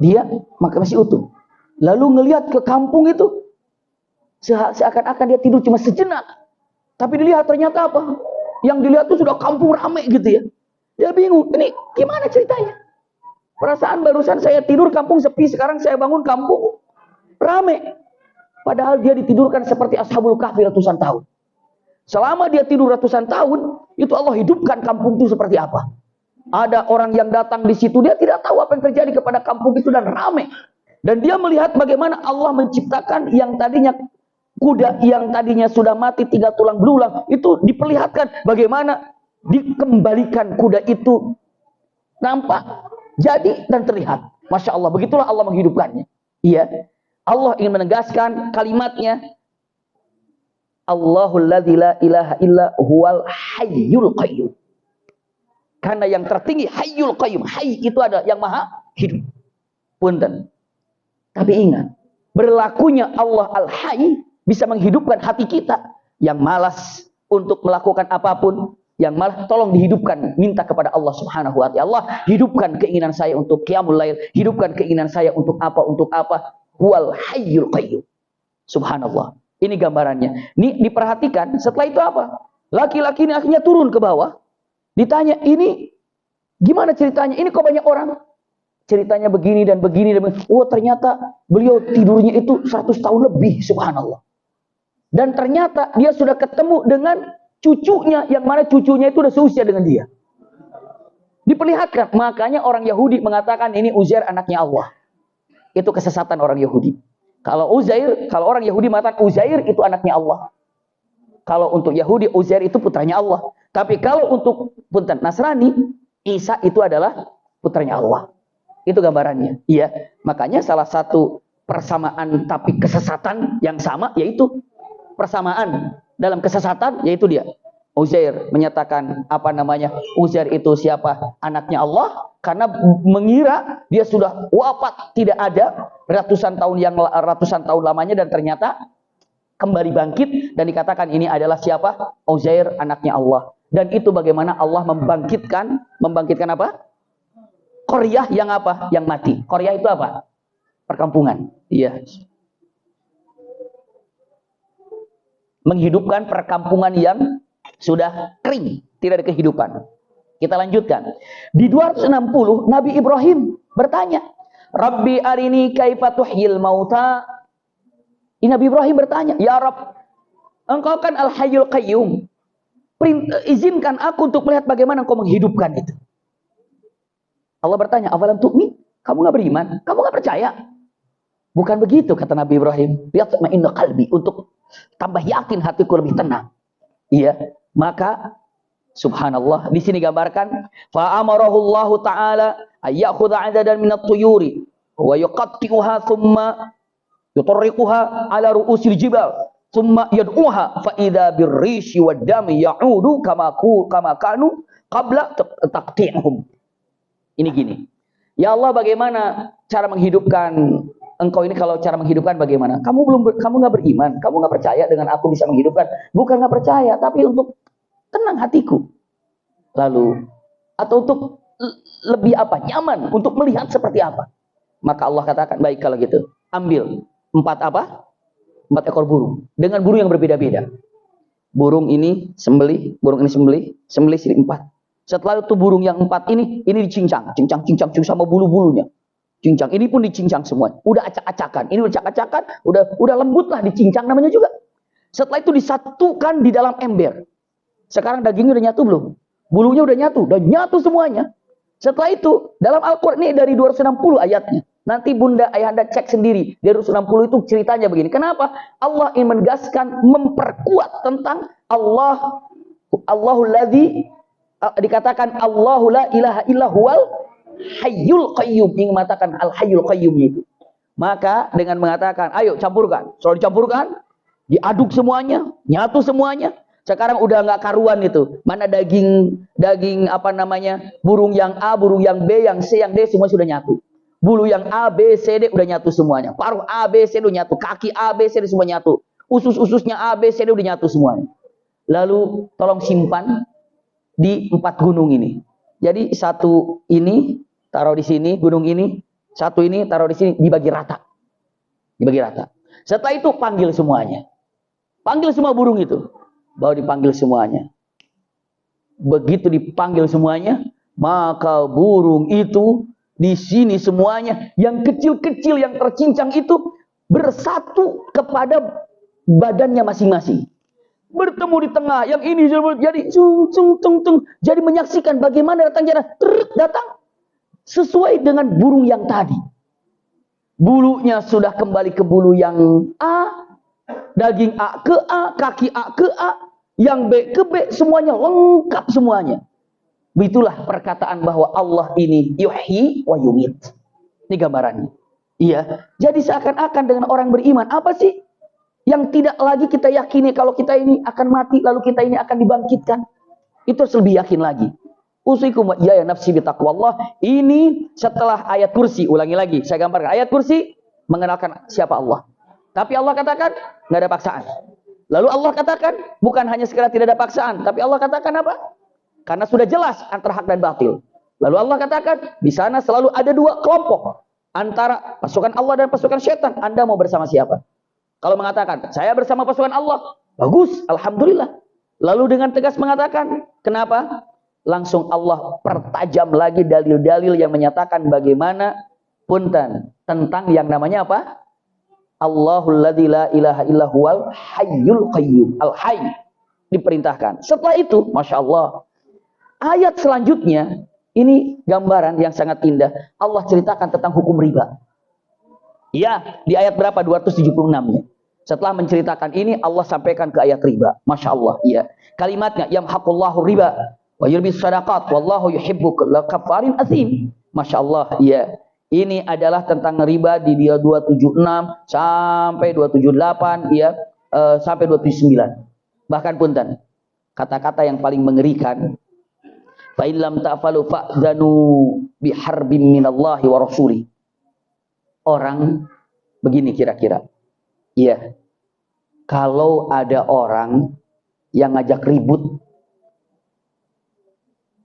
Dia masih utuh. Lalu ngelihat ke kampung itu, seakan-akan dia tidur cuma sejenak. Tapi dilihat ternyata apa? Yang dilihat itu sudah kampung ramai gitu ya. Dia bingung, ini gimana ceritanya? Perasaan barusan saya tidur kampung sepi, sekarang saya bangun kampung ramai. Padahal dia ditidurkan seperti Ashabul Kahfi ratusan tahun. Selama dia tidur ratusan tahun, itu Allah hidupkan kampung itu seperti apa? Ada orang yang datang di situ, dia tidak tahu apa yang terjadi kepada kampung itu dan ramai. Dan dia melihat bagaimana Allah menciptakan yang tadinya kuda yang tadinya sudah mati tinggal tulang belulang, itu diperlihatkan bagaimana dikembalikan kuda itu nampak, jadi dan terlihat. Masya Allah, begitulah Allah menghidupkannya. Iya, Allah ingin menegaskan kalimatnya. Allahul ladzi la ilaha illa huwal hayyul qayyum. Karena yang tertinggi hayyul qayyum. Hayy itu ada yang maha hidup. Punten. Tapi ingat, berlakunya Allah al-hayy bisa menghidupkan hati kita yang malas untuk melakukan apapun, yang malah tolong dihidupkan, minta kepada Allah Subhanahu wa taala. Allah, hidupkan keinginan saya untuk qiyamul lail, hidupkan keinginan saya untuk apa? Huwal hayyul qayyum. Subhanallah. Ini gambarannya. Ini diperhatikan, setelah itu apa? Laki-laki ini akhirnya turun ke bawah. Ditanya, ini gimana ceritanya? Ini kok banyak orang? Ceritanya begini dan begini dan begini. Oh, ternyata beliau tidurnya itu 100 tahun lebih, subhanallah. Dan ternyata dia sudah ketemu dengan cucunya, yang mana cucunya itu sudah seusia dengan dia. Diperlihatkan. Makanya orang Yahudi mengatakan ini Uzair anaknya Allah. Itu kesesatan orang Yahudi. Kalau orang Yahudi mengatakan Uzair itu anaknya Allah. Kalau untuk Yahudi, Uzair itu putranya Allah. Tapi kalau untuk Nasrani, Isa itu adalah putranya Allah. Itu gambarannya. Iya. Makanya salah satu persamaan tapi kesesatan yang sama, yaitu persamaan dalam kesesatan, yaitu dia. Uzair menyatakan Uzair itu siapa? Anaknya Allah. Karena mengira dia sudah wafat, tidak ada ratusan tahun lamanya, dan ternyata kembali bangkit dan dikatakan ini adalah siapa? Uzair anaknya Allah. Dan itu bagaimana Allah membangkitkan apa? Qaryah yang apa? Yang mati. Qaryah itu apa? Perkampungan. Iya. Menghidupkan perkampungan yang sudah kering, tidak ada kehidupan. Kita lanjutkan. Di 260 Nabi Ibrahim bertanya, Rabbi arini kaifa tuhyil mauta. Nabi Ibrahim bertanya, ya Rabb, engkau kan al-hayyul qayyum. Izinkan aku untuk melihat bagaimana engkau menghidupkan itu. Allah bertanya, awalam tu'min? Kamu nggak beriman? Kamu nggak percaya? Bukan begitu kata Nabi Ibrahim. Liyatma'inna qalbi, untuk tambah yakin hatiku lebih tenang. Iya, maka subhanallah di sini gambarkan fa amarahu Allah taala ayyakhudha 'adadan minat tuyuri wa yuqatti'uha thumma yutarriquha ala ru'usil jibal thumma yad'uha fa idza birrishi wad dami ya'udu kama kanu qabla taqti'hum. Ini gini. Ya Allah, bagaimana cara menghidupkan engkau ini? Kalau cara menghidupkan bagaimana? Kamu nggak beriman, kamu nggak percaya dengan aku bisa menghidupkan. Bukan nggak percaya, tapi untuk tenang hatiku. Lalu atau untuk lebih apa? Nyaman untuk melihat seperti apa. Maka Allah katakan, baik kalau gitu, ambil 4 ekor burung dengan burung yang berbeda-beda. Burung ini sembelih, sembelih sini 4. Setelah itu burung yang 4 ini dicincang sama bulu-bulunya. Cincang, ini pun dicincang semua. Udah acak-acakan, ini udah acak-acakan, udah lembut lah, dicincang namanya juga. Setelah itu disatukan di dalam ember. Sekarang dagingnya udah nyatu belum? Bulunya udah nyatu semuanya. Setelah itu, dalam Al-Quran ini dari 260 ayatnya. Nanti Bunda Ayahanda cek sendiri. Dari 260 itu ceritanya begini. Kenapa? Allah ingin menegaskan, memperkuat tentang Allahul ladzi, dikatakan Allahu la ilaha illa huwal hayyul qayyum, yang mengatakan al hayyul qayyum itu. Maka dengan mengatakan ayo campurkan, selalu dicampurkan, diaduk semuanya, nyatu semuanya. Sekarang udah nggak karuan itu. Mana daging apa namanya? Burung yang A, burung yang B, yang C, yang D semua sudah nyatu. Bulu yang A, B, C, D udah nyatu semuanya. Paruh A, B, C udah nyatu, kaki A, B, C, D semua nyatu. Usus-ususnya A, B, C, D udah nyatu semuanya. Lalu tolong simpan di 4 gunung ini. Jadi satu ini taruh di sini, gunung ini, satu ini taruh di sini, dibagi rata. Dibagi rata. Setelah itu panggil semuanya. Panggil semua burung itu. Baru dipanggil semuanya. Begitu dipanggil semuanya, maka burung itu di sini semuanya, yang kecil-kecil yang tercincang itu bersatu kepada badannya masing-masing. Bertemu di tengah, yang ini jadi jadi menyaksikan bagaimana datangnya datang sesuai dengan burung yang tadi. Bulunya sudah kembali ke bulu yang A, daging A ke A, kaki A ke A, yang B ke B, semuanya lengkap semuanya. Begitulah perkataan bahwa Allah ini yuhyi wa yumit. Ini gambarannya. Iya, jadi seakan-akan dengan orang beriman, apa sih yang tidak lagi kita yakini kalau kita ini akan mati, lalu kita ini akan dibangkitkan? Itu harus lebih yakin lagi. Usikum ya nafsi bitaqwallah. Ini setelah ayat kursi, ulangi lagi, saya gambarkan. Ayat kursi mengenalkan siapa Allah. Tapi Allah katakan nggak ada paksaan. Lalu Allah katakan bukan hanya sekedar tidak ada paksaan, tapi Allah katakan apa? Karena sudah jelas antara hak dan batil. Lalu Allah katakan di sana selalu ada 2 kelompok antara pasukan Allah dan pasukan syaitan. Anda mau bersama siapa? Kalau mengatakan, saya bersama pasukan Allah, bagus, alhamdulillah. Lalu dengan tegas mengatakan, kenapa? Langsung Allah pertajam lagi dalil-dalil yang menyatakan bagaimana punten tentang yang namanya apa? Allahul ladzi la ilaha illa huwal hayyul qayyum. Al-hayy diperintahkan. Setelah itu, Masya Allah, ayat selanjutnya, ini gambaran yang sangat indah. Allah ceritakan tentang hukum riba. Ya, di ayat berapa? 276-nya. Setelah menceritakan ini, Allah sampaikan ke ayat riba. Masya Allah, ya. Kalimatnya, yamhaqullahu riba wa yurbis sadaqat wallahu yuhibbu kafarin azim. Masya Allah, ya. Ini adalah tentang riba di dia 276 sampai 278, ya, sampai 279. Bahkan punten, kata-kata yang paling mengerikan. Fa illam ta'falu fa'zanu biharbin minallahi wa rasuli. Orang begini kira-kira. Iya. Kalau ada orang yang ngajak ribut,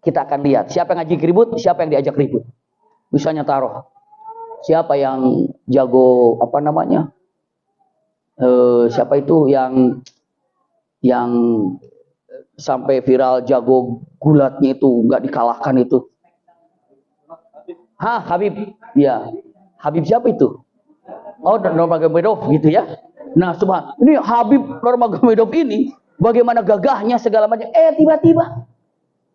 kita akan lihat siapa yang ngajak ribut, siapa yang diajak ribut. Misalnya taruh, siapa yang jago apa namanya? Siapa itu yang sampai viral jago gulatnya itu nggak dikalahkan itu? Habib. Ya. Habib siapa itu? Oh, Nurmagomedov gitu ya. Nah, ini Habib Nurmagomedov ini bagaimana gagahnya segala macam. Tiba-tiba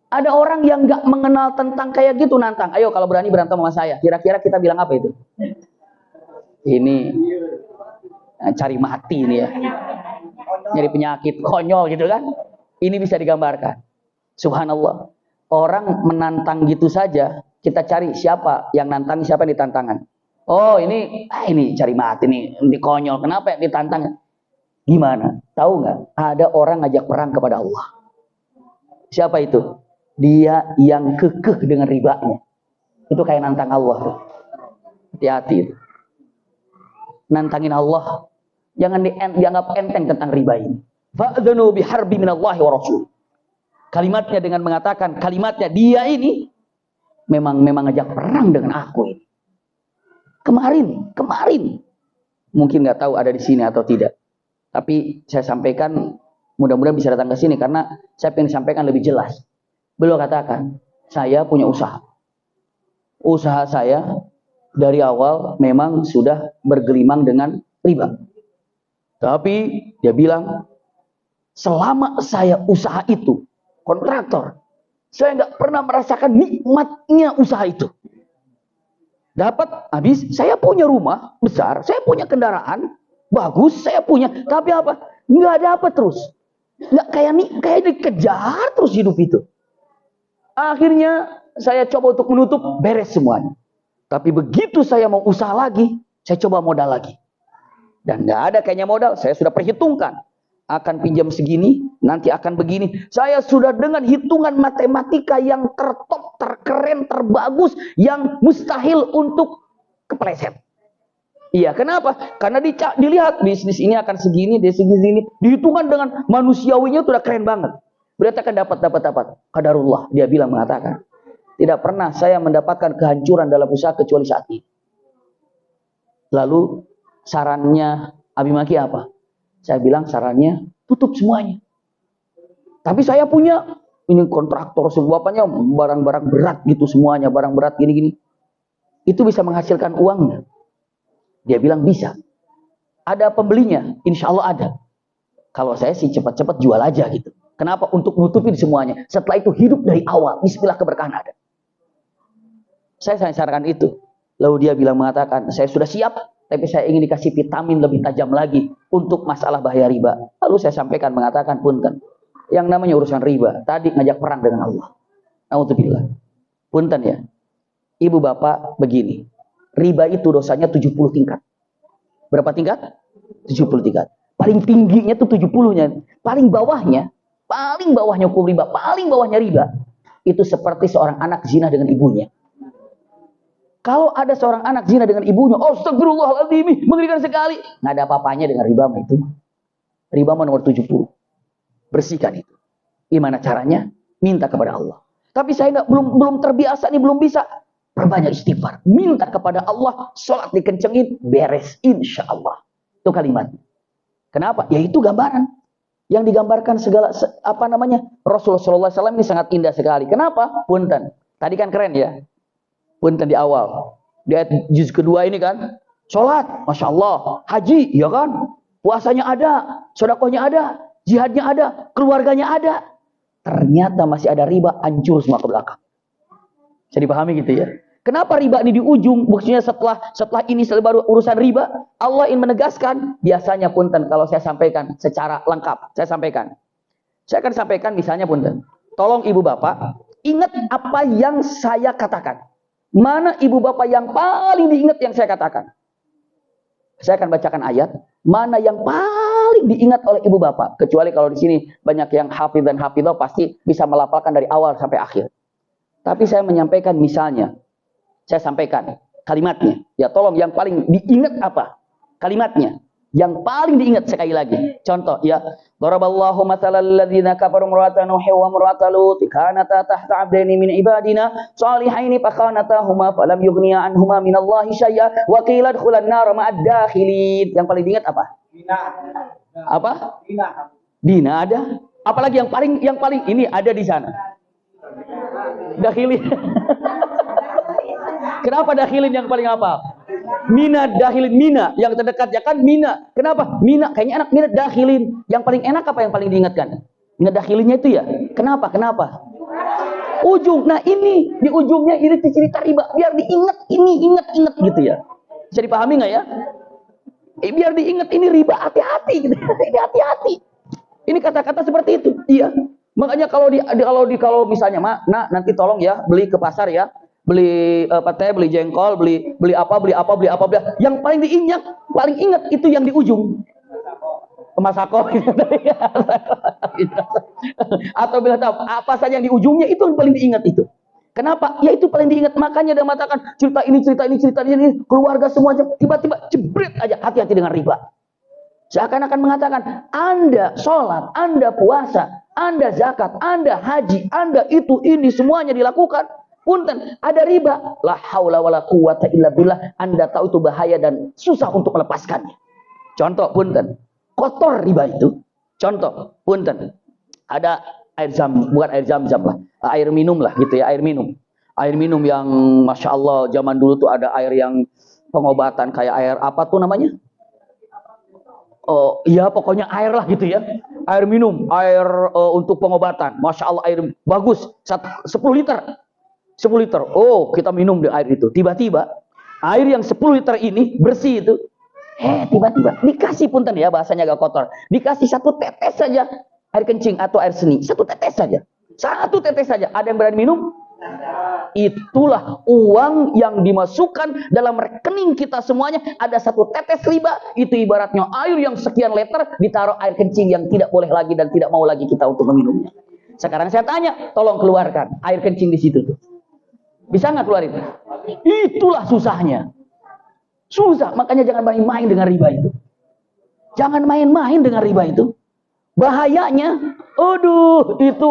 Ada orang yang nggak mengenal tentang kayak gitu nantang. Ayo kalau berani berantem sama saya. Kira-kira kita bilang apa itu? Ini cari mati ini ya. Nyari penyakit, konyol gitu kan. Ini bisa digambarkan. Subhanallah. Orang menantang gitu saja, kita cari siapa yang nantang, siapa yang ditantangan. Oh ini cari mati nih, ini konyol. Kenapa yang ditantang? Gimana? Tahu nggak? Ada orang ngajak perang kepada Allah. Siapa itu? Dia yang kekeh dengan ribanya. Itu kayak nantang Allah. Hati-hati itu. Nantangin Allah. Jangan dianggap enteng tentang riba ini. Fa'dzanu biharbi minallahi wa rasul. Kalimatnya dengan mengatakan, kalimatnya dia ini memang ngajak perang dengan aku ini. Kemarin. Mungkin nggak tahu ada di sini atau tidak. Tapi saya sampaikan, mudah-mudahan bisa datang ke sini karena saya ingin sampaikan lebih jelas. Beliau katakan, saya punya usaha. Usaha saya dari awal memang sudah bergelimang dengan riba. Tapi dia bilang, selama saya usaha itu, kontraktor, saya nggak pernah merasakan nikmatnya usaha itu. Dapat habis, saya punya rumah besar, saya punya kendaraan bagus, saya punya, tapi apa? Nggak dapat terus, nggak kayak dikejar terus hidup itu. Akhirnya saya coba untuk menutup, beres semuanya. Tapi begitu saya mau usaha lagi, saya coba modal lagi, dan nggak ada kayaknya modal. Saya sudah perhitungkan. Akan pinjam segini, nanti akan begini. Saya sudah dengan hitungan matematika yang tertop, terkeren, terbagus, yang mustahil untuk kepleset. Iya, kenapa? Karena dilihat bisnis ini akan segini, dari segini, dihitungkan dengan manusiawinya sudah keren banget. Berarti akan dapat. Qadarullah, dia bilang mengatakan, tidak pernah saya mendapatkan kehancuran dalam usaha kecuali saat ini. Lalu sarannya Abi Maki apa? Saya bilang sarannya tutup semuanya. Tapi saya punya ini kontraktor semuanya barang-barang berat gitu semuanya, barang berat gini-gini. Itu bisa menghasilkan uang nggak? Dia bilang bisa. Ada pembelinya, insya Allah ada. Kalau saya sih cepat-cepat jual aja gitu. Kenapa? Untuk nutupin semuanya. Setelah itu hidup dari awal. Bismillah, keberkahan ada. Saya sarankan itu. Lalu dia bilang mengatakan, saya sudah siap. Tapi saya ingin dikasih vitamin lebih tajam lagi untuk masalah bahaya riba. Lalu saya sampaikan mengatakan, punten, yang namanya urusan riba, tadi ngajak perang dengan Allah. Na'udzubillah. Punten ya, ibu bapak begini, riba itu dosanya 70 tingkat. Berapa tingkat? 70 tingkat. Paling tingginya tuh 70-nya. Paling bawahnya hukum riba, paling bawahnya riba. Itu seperti seorang anak zina dengan ibunya. Kalau ada seorang anak zina dengan ibunya, astagfirullahaladzim, mengerikan sekali. Nggak ada apa-apanya dengan riba itu. Riba nomor 70. Bersihkan itu. Gimana caranya? Minta kepada Allah. Tapi saya belum terbiasa nih, belum bisa. Perbanyak istighfar. Minta kepada Allah, sholat dikencengin, beres. Insya Allah. Itu kalimat. Kenapa? Ya itu gambaran. Yang digambarkan segala, Rasulullah SAW ini sangat indah sekali. Kenapa? Punten. Tadi kan keren ya. Punten di awal. Di ayat juz kedua ini kan. Sholat, Masya Allah. Haji, ya kan. Puasanya ada. Sedekahnya ada. Jihadnya ada. Keluarganya ada. Ternyata masih ada riba. Hancur semua ke belakang. Bisa dipahami gitu ya. Kenapa riba ini di ujung? Maksudnya setelah ini baru urusan riba. Allah ingin menegaskan. Biasanya punten kalau saya sampaikan secara lengkap. Saya akan sampaikan misalnya punten. Tolong ibu bapak. Ingat apa yang saya katakan. Mana ibu bapak yang paling diingat yang saya katakan? Saya akan bacakan ayat. Mana yang paling diingat oleh ibu bapak? Kecuali kalau di sini banyak yang hafidh dan hafidhah pasti bisa melafalkan dari awal sampai akhir. Tapi saya menyampaikan misalnya. Saya sampaikan kalimatnya. Ya tolong yang paling diingat apa? Kalimatnya. Yang paling diingat sekali lagi. Contoh ya. Daraballahu mathalal ladzina kafaru imra'ata Nuhin wa imra'ata Lut kanata tahta 'abdaini min ibadina shalihaini fakhanatahuma falam yughniya anhuma minallahi syai'a wa qila adkhulan nar ma'ad dakhilin. Yang paling diingat apa? Dina. Apa? Dina ada. Apalagi yang paling ini ada di sana. Dakhilin. Kenapa dakhilin yang paling apa? Mina dakhilin, Mina yang terdekat ya kan Mina. Kenapa? Mina kayaknya enak, Mina dakhilin. Yang paling enak apa yang paling diingatkan? Mina dakhilinnya itu ya. Kenapa? ujung. Nah ini di ujungnya ini cerita riba, biar diingat ingat gitu ya. Bisa dipahami nggak ya? Biar diingat ini riba, hati-hati gitu. Ini hati-hati. Ini kata-kata seperti itu. Iya. Makanya kalau misalnya, Nak, nanti tolong ya beli ke pasar ya. Beli beli jengkol, beli apa. Yang paling paling ingat itu yang di ujung. Masako. Atau bila tahu apa saja yang di ujungnya itu yang paling diingat itu. Kenapa? Ya itu paling diingat. Makanya dia mengatakan cerita ini, keluarga semuanya tiba-tiba jebret aja, hati-hati dengan riba. Seakan-akan mengatakan Anda sholat, Anda puasa, Anda zakat, Anda haji, Anda itu ini semuanya dilakukan. Punten, ada riba. La haula wala quwata illa billah. Anda tahu itu bahaya dan susah untuk melepaskannya. Contoh, punten, kotor riba itu. Contoh, punten, ada air bukan air zam-zam lah, air minum lah gitu ya, air minum yang masya Allah zaman dulu tuh ada air yang pengobatan kayak air apa tuh namanya? Oh iya pokoknya air lah gitu ya, air minum, air untuk pengobatan, masya Allah air bagus, 10 liter, oh kita minum di air itu, tiba-tiba air yang 10 liter ini bersih itu, tiba-tiba dikasih punten ya, bahasanya agak kotor, dikasih 1 tetes saja air kencing atau air seni, 1 tetes saja, ada yang berani minum? Itulah uang yang dimasukkan dalam rekening kita semuanya, ada 1 tetes riba, itu ibaratnya air yang sekian liter ditaruh air kencing yang tidak boleh lagi dan tidak mau lagi kita untuk meminumnya. Sekarang saya tanya, tolong keluarkan air kencing di situ tuh. Bisa nggak keluarin? Itulah susahnya. Susah, makanya jangan main-main dengan riba itu. Jangan main-main dengan riba itu. Bahayanya, aduh, itu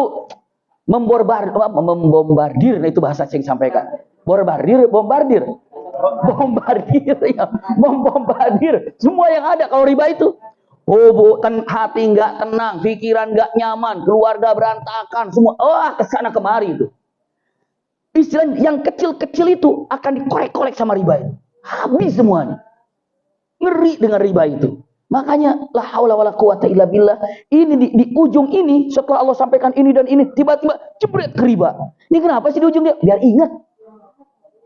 membombardir, nah itu bahasa yang sampaikan. Bombardir ya, membombardir semua yang ada kalau riba itu. Hati nggak tenang, pikiran nggak nyaman, keluarga berantakan, semua kesana kemari itu. Istilah yang kecil-kecil itu akan dikorek-korek sama riba itu. Habis semuanya. Ngeri dengan riba itu. Makanya la haula wala quwata illa billah. Ini di ujung ini setelah Allah sampaikan ini dan ini tiba-tiba jebret ke riba. Ini kenapa sih di ujungnya? Biar ingat.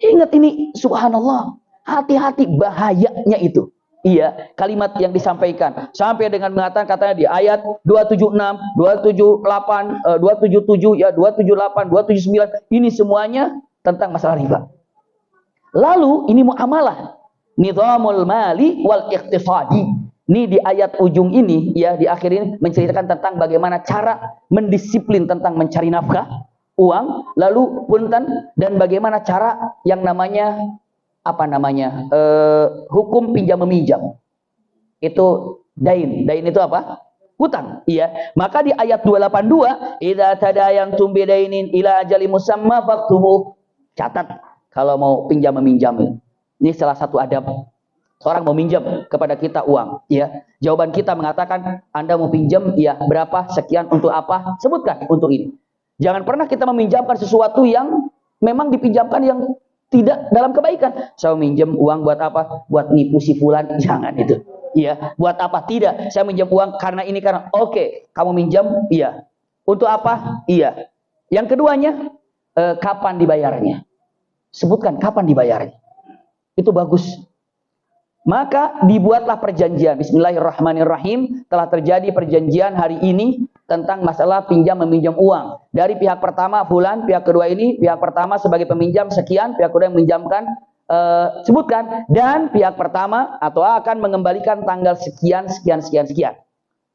Ingat ini subhanallah. Hati-hati bahayanya itu. Iya, kalimat yang disampaikan sampai dengan mengatakan katanya di ayat 276, 278, 277 ya, 278, 279 ini semuanya tentang masalah riba. Lalu ini muamalah, nizamul mali wal iqtisadi. Ini di ayat ujung ini ya, di akhir ini menceritakan tentang bagaimana cara mendisiplin tentang mencari nafkah, uang, lalu punten dan bagaimana cara yang namanya hukum pinjam meminjam. Itu dain itu apa? Hutang. Iya. Maka di ayat 282, idza tadayantum bidainin ila ajali musamma faktubuh. Catat kalau mau pinjam meminjam. Ini salah satu adab. Seorang mau minjam kepada kita uang, ya. Jawaban kita mengatakan, Anda mau pinjam, ya, berapa, sekian, untuk apa? Sebutkan untuk ini. Jangan pernah kita meminjamkan sesuatu yang memang dipinjamkan yang tidak dalam kebaikan. Saya minjem uang buat apa? Buat nipu si fulan. Jangan itu. Iya. Buat apa? Tidak. Saya minjem uang karena ini, karena. Oke. Kamu minjam? Iya. Untuk apa? Iya. Yang keduanya, kapan dibayarnya? Sebutkan kapan dibayarnya. Itu bagus. Maka dibuatlah perjanjian. Bismillahirrahmanirrahim. Telah terjadi perjanjian hari ini tentang masalah pinjam meminjam uang. Dari pihak pertama fulan, pihak kedua ini, pihak pertama sebagai peminjam sekian, pihak kedua yang meminjamkan sebutkan, dan pihak pertama atau akan mengembalikan tanggal sekian.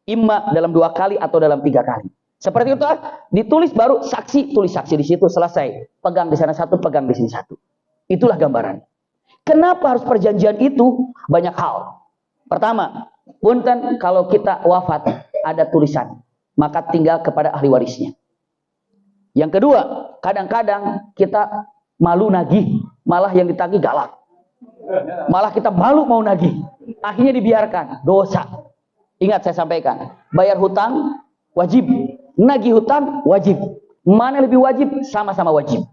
Imma dalam 2 kali atau dalam 3 kali. Seperti itu ditulis, baru saksi, tulis saksi di situ, selesai. Pegang di sana 1, pegang di sini 1. Itulah gambaran. Kenapa harus perjanjian itu? Banyak hal. Pertama, punten kalau kita wafat ada tulisan, maka tinggal kepada ahli warisnya. Yang kedua, kadang-kadang kita malu nagih, malah yang ditagih galak. Malah kita malu mau nagih. Akhirnya dibiarkan, dosa. Ingat saya sampaikan, bayar hutang wajib, nagih hutang wajib. Mana lebih wajib? Sama-sama wajib.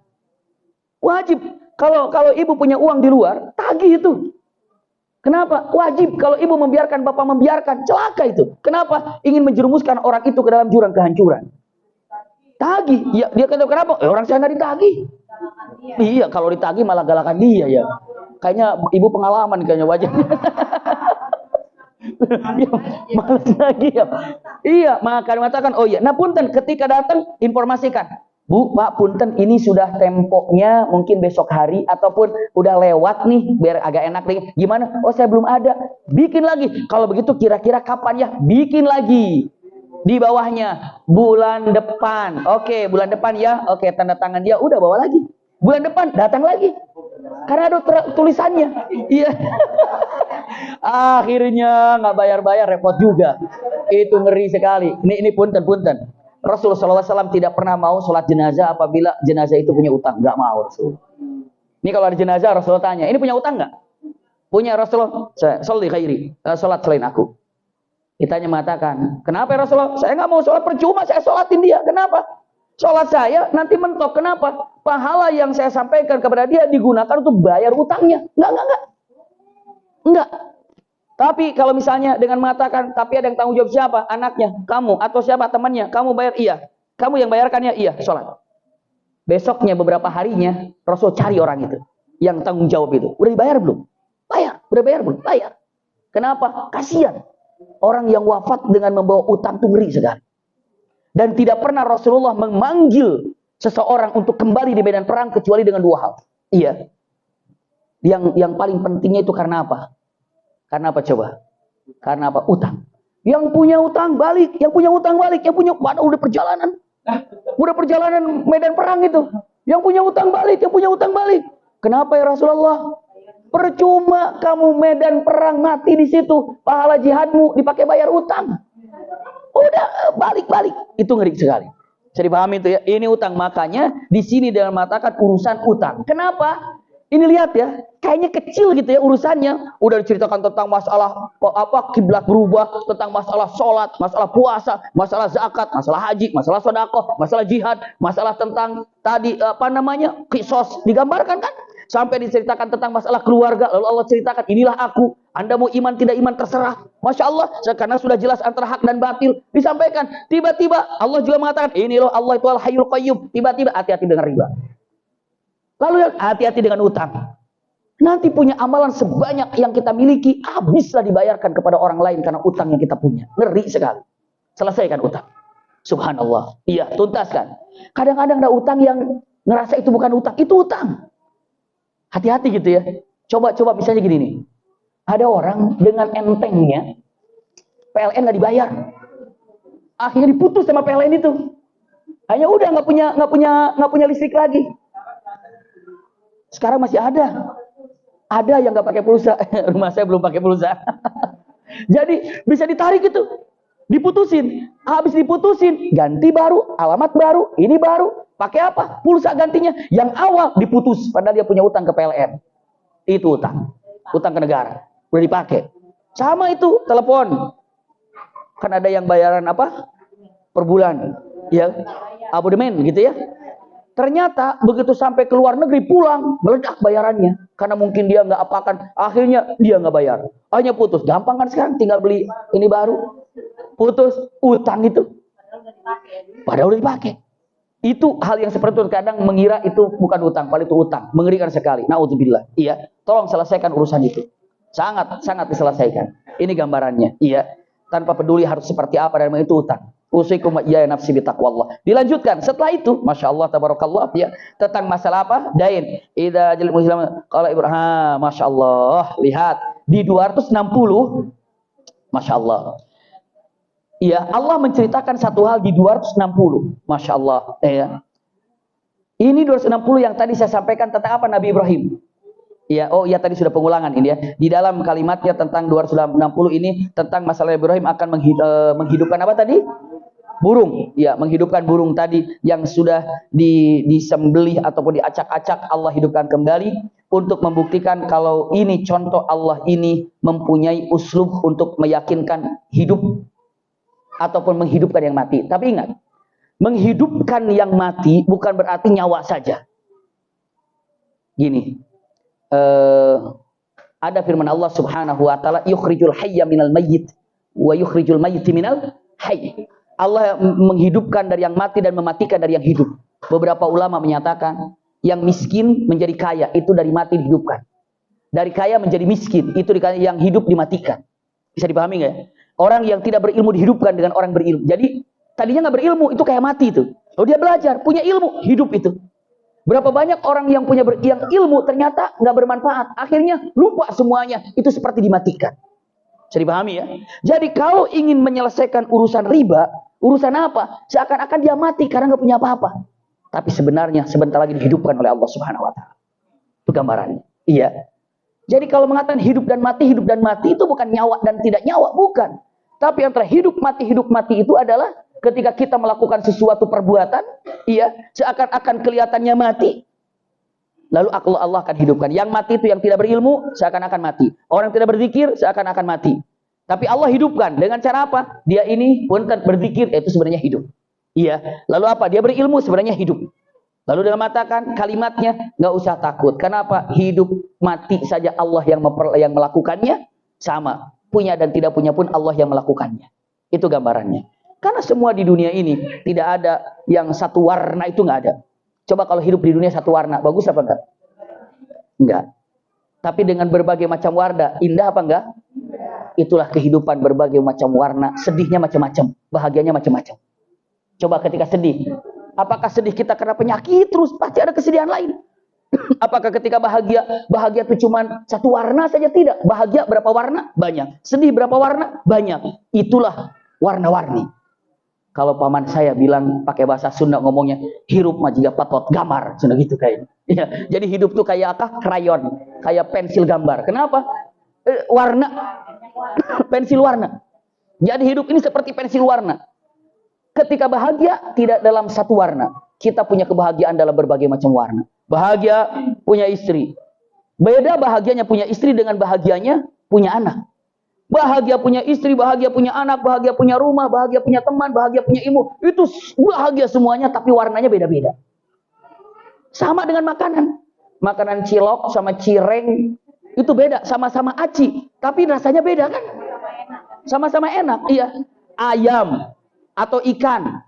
Wajib. Kalau ibu punya uang di luar, tagih itu. Kenapa? Wajib. Kalau ibu membiarkan, bapak membiarkan, celaka itu. Kenapa? Ingin menjerumuskan orang itu ke dalam jurang kehancuran. Tagih. Ya, dia kata kenapa? Orang saya nggak ditagih. Iya, kalau ditagih malah galakan dia ya. Kayaknya ibu pengalaman kayaknya wajahnya. Ya, malas lagi ya. Iya, maka mengatakan, oh iya. Nah punten, ketika datang informasikan, Bu, Pak, punten ini sudah temponya mungkin besok hari ataupun udah lewat nih, biar agak enak nih. Gimana? Oh saya belum ada. Bikin lagi. Kalau begitu kira-kira kapan ya? Bikin lagi. Di bawahnya bulan depan. Oke, bulan depan ya. Oke, tanda tangan dia udah bawa lagi. Bulan depan datang lagi. Karena ada tulisannya. Iya. Akhirnya nggak bayar-bayar, repot juga. Itu ngeri sekali. Ini punten. Rasulullah SAW tidak pernah mau sholat jenazah apabila jenazah itu punya utang. Nggak mau Rasul. Ini kalau ada jenazah Rasulullah tanya, ini punya utang nggak? Punya Rasulullah. Saya sholli khairi. Sholat selain aku. Kitanya mengatakan, kenapa ya Rasulullah? Saya nggak mau sholat percuma, saya sholatin dia. Kenapa? Sholat saya nanti mentok. Kenapa? Pahala yang saya sampaikan kepada dia digunakan untuk bayar utangnya. Enggak. Tapi kalau misalnya dengan mengatakan, tapi ada yang tanggung jawab siapa? Anaknya, kamu, atau siapa temannya? Kamu bayar? Iya. Kamu yang bayarkannya? Iya, sholat. Besoknya beberapa harinya, Rasul cari orang itu. Yang tanggung jawab itu. Udah dibayar belum? Bayar. Udah bayar belum? Bayar. Kenapa? Kasihan. Orang yang wafat dengan membawa utang itu ngeri sekali. Dan tidak pernah Rasulullah memanggil seseorang untuk kembali di medan perang kecuali dengan dua hal. Iya. Yang paling pentingnya itu karena apa? Karena apa coba? Karena apa? Utang. Yang punya utang balik, yang punya udah perjalanan. Udah perjalanan medan perang itu. Yang punya utang balik. Kenapa ya Rasulullah? Percuma kamu medan perang mati di situ, pahala jihadmu dipakai bayar utang. Udah balik. Itu ngeri sekali. Bisa dipahami itu ya. Ini utang, makanya di sini dengan mengatakan urusan utang. Kenapa? Ini lihat ya, kayaknya kecil gitu ya urusannya. Udah diceritakan tentang masalah kiblat berubah, tentang masalah sholat, masalah puasa, masalah zakat, masalah haji, masalah sedekah, masalah jihad, masalah tentang tadi kisos digambarkan kan? Sampai diceritakan tentang masalah keluarga. Lalu Allah ceritakan, inilah aku. Anda mau iman tidak iman terserah. Masya Allah, karena sudah jelas antara hak dan batil. Disampaikan, tiba-tiba Allah juga mengatakan, ini loh Allah itu al-hayyul qayyum. Tiba-tiba hati-hati dengan riba. Lalu hati-hati dengan utang. Nanti punya amalan sebanyak yang kita miliki, habislah dibayarkan kepada orang lain karena utang yang kita punya. Ngeri sekali. Selesaikan utang. Subhanallah. Iya, tuntaskan. Kadang-kadang ada utang yang ngerasa itu bukan utang. Itu utang. Hati-hati gitu ya. Coba misalnya gini nih. Ada orang dengan entengnya PLN nggak dibayar. Akhirnya diputus sama PLN itu. Hanya udah nggak punya listrik lagi. Sekarang masih ada. Ada yang nggak pakai pulsa. Rumah saya belum pakai pulsa. Jadi bisa ditarik itu. Diputusin. Habis diputusin, ganti baru, alamat baru, ini baru. Pakai apa? Pulsa gantinya. Yang awal diputus. Padahal dia punya utang ke PLN. Itu utang. Utang ke negara. Udah dipakai. Sama itu telepon. Kan ada yang bayaran apa? Per bulan. Ya. Abodemen gitu ya. Ternyata begitu sampai ke luar negeri pulang. Meledak bayarannya. Karena mungkin dia nggak apakan. Akhirnya dia nggak bayar. Hanya putus. Gampang kan sekarang tinggal beli ini baru. Putus. Utang itu. Padahal udah dipakai. Itu hal yang seperti itu kadang mengira itu bukan utang, padahal itu utang. Mengerikan sekali. Naudzubillah. Iya, tolong selesaikan urusan itu. Sangat diselesaikan. Ini gambarannya. Iya, tanpa peduli harus seperti apa dan itu utang. Usikum ya nafsi bitaqwallah. Dilanjutkan setelah itu, Masya Allah tabarakallah ya, tentang masalah apa? Dain. Idza jalil muslim qala Ibrahim. Masya Allah. Lihat di 260 Masya Allah. Iya, Allah menceritakan satu hal di 260. Masya Allah. Ya. Ini 260 yang tadi saya sampaikan tentang apa Nabi Ibrahim. Ya, oh iya tadi sudah pengulangan ini ya. Di dalam kalimatnya tentang 260 ini tentang masalah Ibrahim akan menghidupkan apa tadi? Burung. Ya, menghidupkan burung tadi yang sudah disembelih ataupun diacak-acak, Allah hidupkan kembali untuk membuktikan kalau ini contoh Allah ini mempunyai uslub untuk meyakinkan hidup ataupun menghidupkan yang mati. Tapi ingat, menghidupkan yang mati bukan berarti nyawa saja. Gini, ada firman Allah Subhanahu wa taala, yukhrijul hayya minal mayyit wa yukhrijul mayyit minal hayy. Allah menghidupkan dari yang mati dan mematikan dari yang hidup. Beberapa ulama menyatakan yang miskin menjadi kaya itu dari mati dihidupkan. Dari kaya menjadi miskin itu yang hidup dimatikan. Bisa dipahami nggak ya? Orang yang tidak berilmu dihidupkan dengan orang berilmu. Jadi tadinya nggak berilmu itu kayak mati itu. Lalu dia belajar, punya ilmu, hidup itu. Berapa banyak orang yang punya yang ilmu ternyata nggak bermanfaat. Akhirnya lupa semuanya. Itu seperti dimatikan. Bisa dipahami ya? Jadi kalau ingin menyelesaikan urusan riba, urusan apa? Seakan-akan dia mati karena nggak punya apa-apa. Tapi sebenarnya sebentar lagi dihidupkan oleh Allah Subhanahu Wa Taala. Itu gambarannya. Iya. Jadi kalau mengatakan hidup dan mati itu bukan nyawa dan tidak nyawa, bukan. Tapi antara hidup mati itu adalah ketika kita melakukan sesuatu perbuatan, iya, seakan-akan kelihatannya mati, lalu Allah akan hidupkan. Yang mati itu yang tidak berilmu, seakan-akan mati. Orang yang tidak berzikir, seakan-akan mati. Tapi Allah hidupkan. Dengan cara apa? Dia ini punten berzikir, itu sebenarnya hidup. Iya. Lalu apa? Dia berilmu, sebenarnya hidup. Lalu dia mengatakan kalimatnya, nggak usah takut. Kenapa? Hidup mati saja Allah yang melakukannya, sama. Punya dan tidak punya pun Allah yang melakukannya. Itu gambarannya. Karena semua di dunia ini tidak ada yang satu warna, itu nggak ada. Coba kalau hidup di dunia satu warna, bagus apa enggak? Enggak. Tapi dengan berbagai macam warna, indah apa enggak? Itulah kehidupan berbagai macam warna, sedihnya macam-macam, bahagianya macam-macam. Coba ketika sedih, apakah sedih kita karena penyakit terus? Pasti ada kesedihan lain. Apakah ketika bahagia itu cuma satu warna saja? Tidak. Bahagia berapa warna? Banyak. Sedih berapa warna? Banyak. Itulah warna-warni. Kalau paman saya bilang pakai bahasa Sunda ngomongnya, hirup mah jiga patot gambar, Sunda gitu kayaknya. Ya, jadi hidup tuh kayak apa? Krayon, kayak pensil gambar. Kenapa? Warna, pensil warna. Jadi hidup ini seperti pensil warna. Ketika bahagia tidak dalam satu warna, kita punya kebahagiaan dalam berbagai macam warna. Bahagia punya istri, beda bahagianya punya istri dengan bahagianya punya anak. Bahagia punya istri, bahagia punya anak, bahagia punya rumah, bahagia punya teman, bahagia punya ilmu. Itu bahagia semuanya, tapi warnanya beda-beda. Sama dengan makanan. Makanan cilok sama cireng itu beda, sama-sama aci, tapi rasanya beda kan? Sama-sama enak, iya. Ayam atau ikan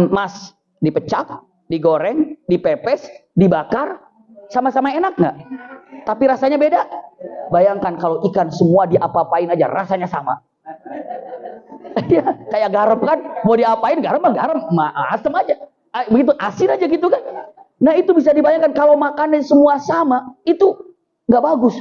mas dipecah, digoreng, dipepes, dibakar, sama-sama enak nggak? Tapi rasanya beda. Bayangkan kalau ikan semua diapa-apain aja rasanya sama. Ya, kayak garam kan, mau diapain garam, asam aja. Begitu asin aja gitu kan. Nah itu bisa dibayangkan kalau makanan semua sama, itu nggak bagus.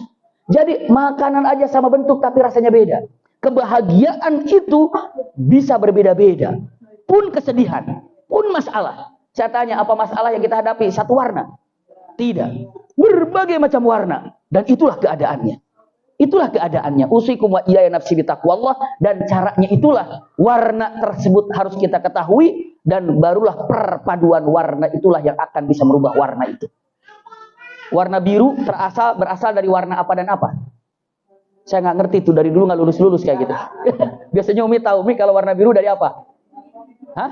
Jadi makanan aja sama bentuk tapi rasanya beda. Kebahagiaan itu bisa berbeda-beda. Pun kesedihan, pun masalah. Saya tanya, apa masalah yang kita hadapi? Satu warna? Tidak. Berbagai macam warna. Dan itulah keadaannya. Itulah keadaannya. Usikum wa iyaya nafsi bitaqwallah. Dan caranya itulah. Warna tersebut harus kita ketahui. Dan barulah perpaduan warna itulah yang akan bisa merubah warna itu. Warna biru berasal dari warna apa dan apa? Saya nggak ngerti tuh, dari dulu nggak lulus kayak gitu. Biasanya Umi tahu, Umi kalau warna biru dari apa? Hah?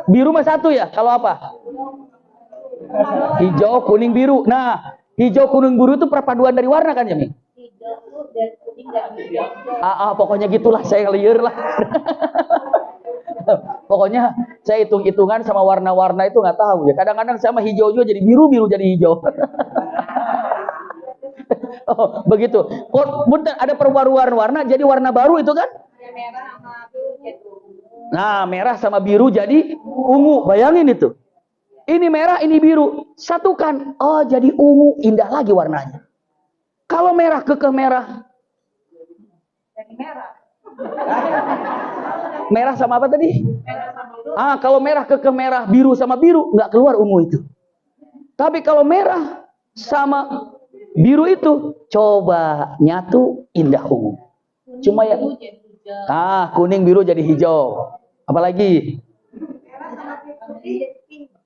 Biru mah satu ya, kalau apa? Hijau, kuning, biru. Nah, hijau, kuning, biru itu perpaduan dari warna kan ya, Mi? Hijau dan kuning dan biru. Pokoknya gitulah, saya liar lah. Pokoknya saya hitung-hitungan sama warna-warna itu nggak tahu ya. Kadang-kadang sama hijau juga jadi biru, biru jadi hijau. Oh, begitu. Ada perpaduan warna jadi warna baru itu kan? Nah, merah sama biru jadi ungu. Bayangin itu. Ini merah, ini biru. Satukan. Oh, jadi ungu. Indah lagi warnanya. Kalau merah kekeh merah. Jadi merah. Merah sama apa tadi? Kalau merah kekeh merah, biru sama biru, nggak keluar ungu itu. Tapi kalau merah sama biru itu, coba nyatu, indah ungu. Cuma ya, kuning biru jadi hijau. Apalagi?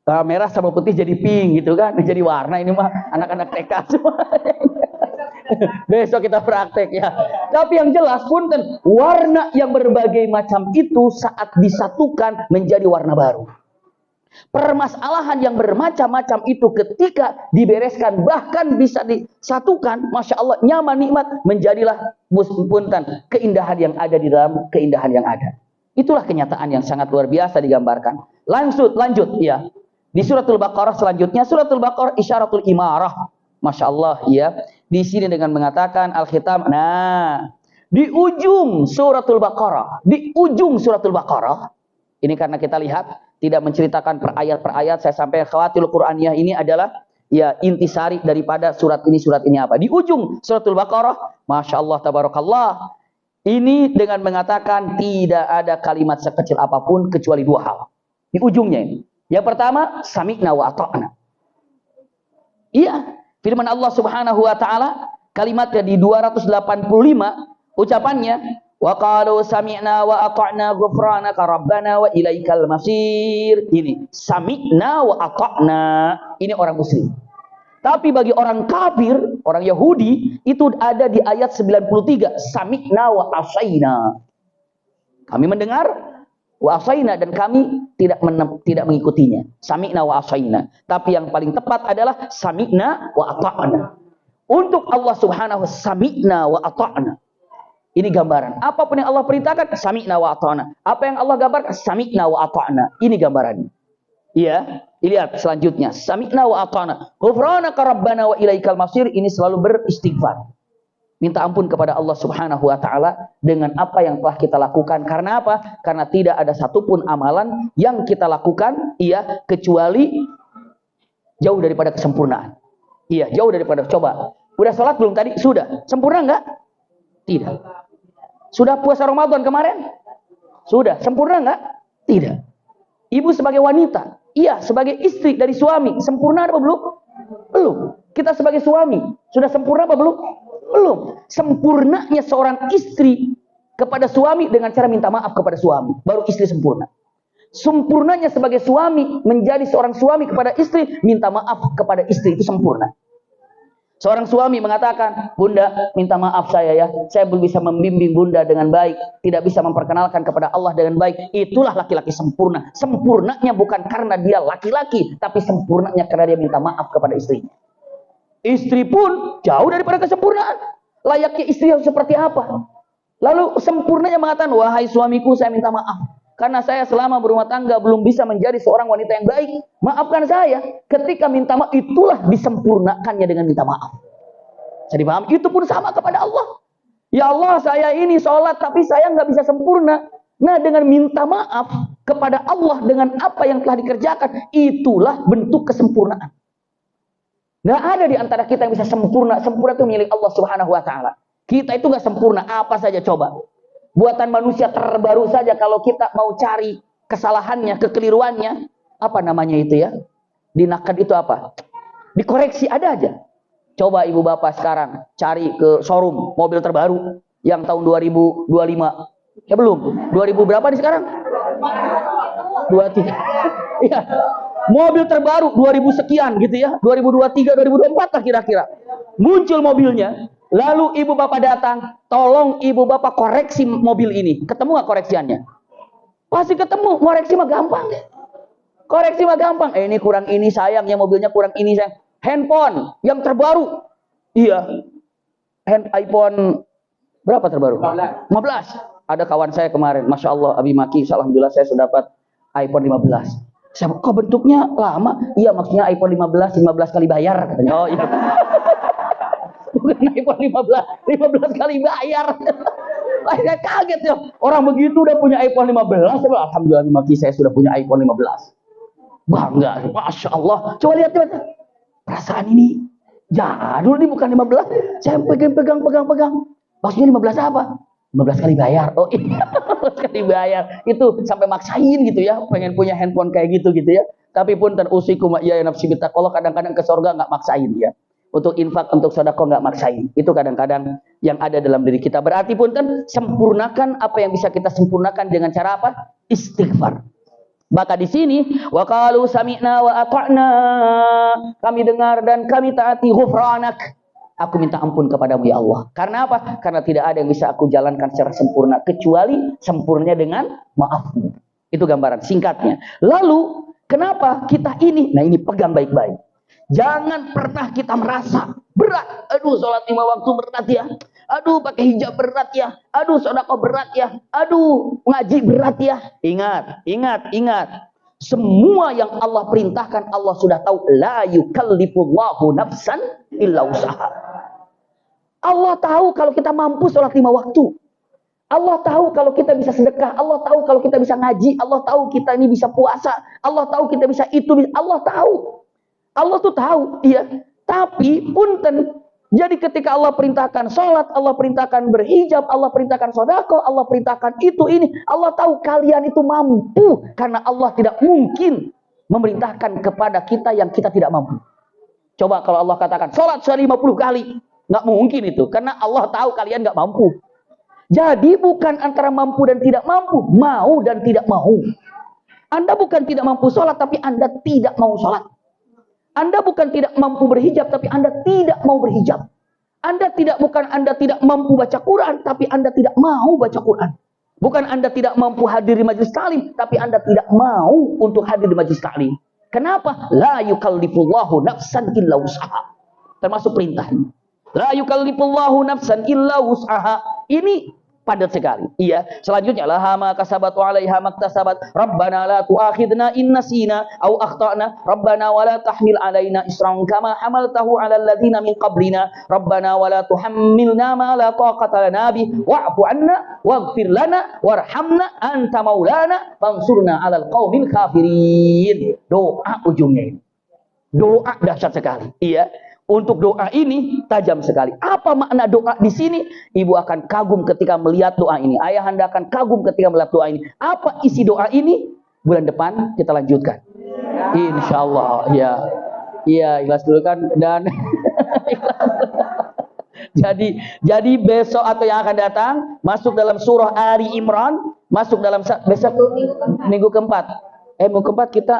Merah sama putih jadi pink gitu kan. Jadi warna ini mah anak-anak TK semua. Besok kita praktek ya. Tapi yang jelas punten, warna yang berbagai macam itu saat disatukan menjadi warna baru. Permasalahan yang bermacam-macam itu ketika dibereskan bahkan bisa disatukan, Masya Allah, nyaman, nikmat, menjadilah punten keindahan yang ada di dalam keindahan yang ada. Itulah kenyataan yang sangat luar biasa digambarkan. Lanjut ya. Di suratul Baqarah selanjutnya, suratul Baqarah isyaratul imarah. Masya Allah ya. Di sini dengan mengatakan al-khitam. Nah, di ujung suratul Baqarah, ini karena kita lihat tidak menceritakan per ayat, saya sampai khawatir Qur'aniyah ini adalah ya intisari daripada surat ini apa. Di ujung suratul Baqarah, Masya Allah tabarakallah, ini dengan mengatakan tidak ada kalimat sekecil apapun kecuali dua hal. Di ujungnya ini. Yang pertama, sami'na wa ata'na. Iya, firman Allah Subhanahu wa taala kalimatnya di 285 ucapannya, wa qalu sami'na wa ata'na ghufranaka rabbana wa ilaikal masir. Ini sami'na wa ata'na. Ini orang muslim. Tapi bagi orang kafir, orang Yahudi, itu ada di ayat 93, sami'na wa asaina. Kami mendengar wa asaina dan kami tidak mengikutinya. Sami'na wa asaina. Tapi yang paling tepat adalah sami'na wa ata'na. Untuk Allah Subhanahu wa sami'na wa ata'na. Ini gambaran. Apapun yang Allah perintahkan, sami'na wa ata'na. Apa yang Allah gambarkan, sami'na wa ata'na. Ini gambarannya. Iya, lihat selanjutnya. Sami'na wa ata'na. Ghufranaka rabbana wa ilaikal masir. Ini selalu beristighfar. Minta ampun kepada Allah Subhanahu wa taala dengan apa yang telah kita lakukan. Karena apa? Karena tidak ada satupun amalan yang kita lakukan kecuali jauh daripada kesempurnaan. Iya, jauh daripada. Coba, udah sholat belum tadi? Sudah. Sempurna enggak? Tidak. Sudah puasa Ramadan kemarin? Sudah. Sempurna enggak? Tidak. Ibu sebagai wanita, sebagai istri dari suami, sempurna apa belum? Belum. Kita sebagai suami, sudah sempurna apa belum? Belum. Sempurnanya seorang istri kepada suami dengan cara minta maaf kepada suami, baru istri sempurna. Sempurnanya sebagai suami menjadi seorang suami kepada istri, minta maaf kepada istri, itu sempurna. Seorang suami mengatakan, Bunda, minta maaf saya belum bisa membimbing Bunda dengan baik, tidak bisa memperkenalkan kepada Allah dengan baik. Itulah laki-laki sempurna. Sempurnanya bukan karena dia laki-laki, tapi sempurnanya karena dia minta maaf kepada istrinya. Istri pun jauh daripada kesempurnaan. Layaknya istri harus seperti apa? Lalu sempurnanya mengatakan, wahai suamiku, saya minta maaf. Karena saya selama berumah tangga belum bisa menjadi seorang wanita yang baik. Maafkan saya. Ketika minta maaf, itulah disempurnakannya dengan minta maaf. Jadi paham? Itu pun sama kepada Allah. Ya Allah, saya ini sholat, tapi saya nggak bisa sempurna. Nah, dengan minta maaf kepada Allah dengan apa yang telah dikerjakan, itulah bentuk kesempurnaan. Nggak ada di antara kita yang bisa sempurna. Sempurna itu milik Allah Subhanahu wa taala. Kita itu nggak sempurna. Apa saja coba. Buatan manusia terbaru saja kalau kita mau cari kesalahannya, kekeliruannya, apa namanya itu ya? Dinakad itu apa? Dikoreksi, ada aja. Coba ibu bapak sekarang cari ke showroom mobil terbaru yang tahun 2025. Ya belum? 2000 berapa nih sekarang? 23. Iya. Mobil terbaru 2000 sekian gitu ya. 2023, 2024 lah kira-kira. Muncul mobilnya. Lalu ibu bapak datang, tolong ibu bapak koreksi mobil ini. Ketemu nggak koreksiannya? Pasti ketemu. Koreksi mah gampang. Koreksi mah gampang. Ini kurang ini sayang, ya mobilnya kurang ini sayang. Handphone yang terbaru. Iya. iPhone berapa terbaru? 15. Ada kawan saya kemarin, Masya Allah, Abi Maki, alhamdulillah saya sudah dapat iPhone 15. Saya, kok bentuknya lama? Iya, maksudnya iPhone 15 kali bayar katanya. Oh iya. Bukan iPhone 15 kali bayar. Saya kaget ya. Orang begitu udah punya iPhone 15. Alhamdulillah Maki, saya sudah punya iPhone 15. Bangga. Masya Allah. Coba lihat. Perasaan ini jadul nih, bukan 15. Saya pegang. Maksudnya 15 apa? 15 kali bayar. Oh iya. 15 kali bayar. Itu sampai maksain gitu ya. Pengen punya handphone kayak gitu ya. Tapi pun usikum ya nafsi bittaqwa, kadang-kadang ke surga nggak maksain ya. Untuk infak, untuk sedekah nggak maksain. Itu kadang-kadang yang ada dalam diri kita. Berarti pun sempurnakan apa yang bisa kita sempurnakan dengan cara apa? Istighfar. Maka di sini wa qalu sami'na wa ata'na. Kami dengar dan kami taati, ghufranak. Aku minta ampun kepadamu ya Allah. Karena apa? Karena tidak ada yang bisa aku jalankan secara sempurna kecuali sempurnanya dengan maafmu. Itu gambaran singkatnya. Lalu kenapa kita ini? Nah, ini pegang baik-baik. Jangan pernah kita merasa berat. Aduh, sholat 5 waktu berat ya. Aduh, pakai hijab berat ya. Aduh, sedekah berat ya. Aduh, ngaji berat ya. Ingat, ingat, ingat. Semua yang Allah perintahkan Allah sudah tahu. La yukallifullahu nafsan illa usaha. Allah tahu kalau kita mampu sholat 5 waktu. Allah tahu kalau kita bisa sedekah. Allah tahu kalau kita bisa ngaji. Allah tahu kita ini bisa puasa. Allah tahu kita bisa itu. Allah tahu. Allah tuh tahu. Iya. Tapi punten. Jadi ketika Allah perintahkan sholat, Allah perintahkan berhijab, Allah perintahkan sodako, Allah perintahkan itu ini. Allah tahu kalian itu mampu. Karena Allah tidak mungkin memerintahkan kepada kita yang kita tidak mampu. Coba kalau Allah katakan sholat 50 kali. Nggak mungkin itu. Karena Allah tahu kalian nggak mampu. Jadi bukan antara mampu dan tidak mampu. Mau dan tidak mau. Anda bukan tidak mampu sholat, tapi Anda tidak mau sholat. Anda bukan tidak mampu berhijab, tapi Anda tidak mau berhijab. Anda tidak mampu baca Quran, tapi Anda tidak mau baca Quran. Bukan Anda tidak mampu hadir di majelis taklim, tapi Anda tidak mau untuk hadir di majelis taklim. Kenapa? La yukallifullahu nafsan illa wus'aha. Termasuk perintah ini. La yukallifullahu nafsan illa wus'aha. Ini padat sekali. Iya. Selanjutnya laha ma kasabat wa 'alaiha maktasabat. Rabbana la tu'akhidna in nasina aw akhtana. Rabbana wa la tahmil 'alaina isran kama hamaltahu 'alal ladzina min qablina. Rabbana wa la tuhammilna ma la taqata lana bi wa'fu 'anna waghfir lana warhamna anta maulana fansurna 'alal qaumil kafirin. Doa ujungnya ini. Doa dahsyat sekali. Iya. Untuk doa ini tajam sekali. Apa makna doa di sini? Ibu akan kagum ketika melihat doa ini. Ayahanda akan kagum ketika melihat doa ini. Apa isi doa ini? Bulan depan kita lanjutkan. Insya Allah. Ya, iya ikhlas dulu kan dan jadi besok atau yang akan datang masuk dalam surah Ali Imran, masuk dalam besok minggu keempat. Minggu keempat kita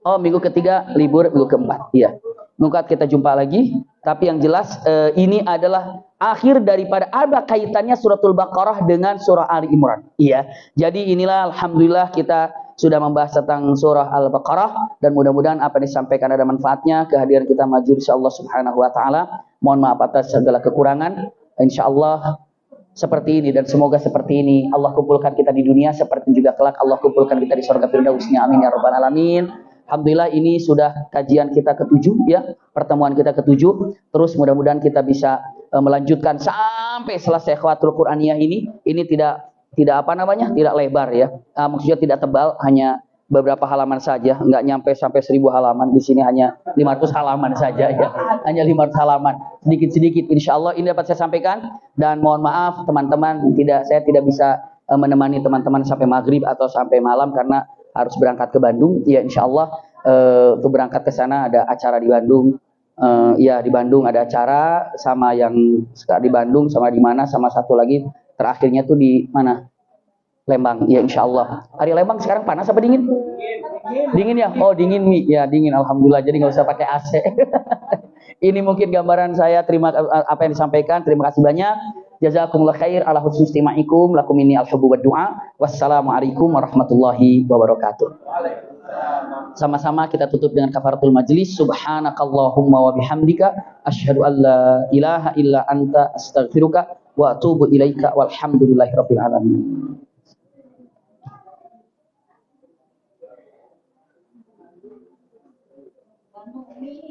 minggu ketiga libur, minggu keempat. Iya. Minggu keempat kita jumpa lagi. Tapi yang jelas ini adalah akhir daripada ada kaitannya suratul Baqarah dengan surah Ali Imran. Iya. Jadi inilah alhamdulillah kita sudah membahas tentang surah Al-Baqarah dan mudah-mudahan apa yang disampaikan ada manfaatnya. Kehadiran kita maju insyaallah subhanahu wa taala. Mohon maaf atas segala kekurangan. Insyaallah seperti ini dan semoga seperti ini Allah kumpulkan kita di dunia seperti juga kelak Allah kumpulkan kita di surga firdausnya. Amin ya rabbal alamin. Alhamdulillah ini sudah kajian kita ke-7 ya, pertemuan kita ke-7. Terus mudah-mudahan kita bisa melanjutkan sampai selesai khawatul Qur'aniyah ini. Ini tidak tidak lebar ya. Maksudnya tidak tebal, hanya beberapa halaman saja, enggak nyampe sampai 1000 halaman. Di sini hanya 500 halaman saja ya. Hanya 500 halaman. Sedikit-sedikit insyaallah ini dapat saya sampaikan dan mohon maaf teman-teman saya tidak bisa menemani teman-teman sampai maghrib atau sampai malam karena harus berangkat ke Bandung, ya insya Allah untuk berangkat ke sana ada acara di Bandung, ya di Bandung ada acara sama yang di Bandung sama di mana sama satu lagi terakhirnya tuh di mana Lembang, ya insya Allah. Hari Lembang sekarang panas apa dingin? Dingin ya, oh dingin Mi, ya dingin alhamdulillah jadi nggak usah pakai AC. Ini mungkin gambaran saya terima apa yang disampaikan, terima kasih banyak. Jazakumullah khair ala husni istima'ikum lakum inni al-hubbu wa du'a. Wassalamualaikum warahmatullahi wabarakatuh. Sama-sama kita tutup dengan kafaratul majlis. Subhanakallahumma wa bihamdika asyhadu an la ilaha illa anta astaghfiruka wa atubu ilaika walhamdulillahi rabbil alamin.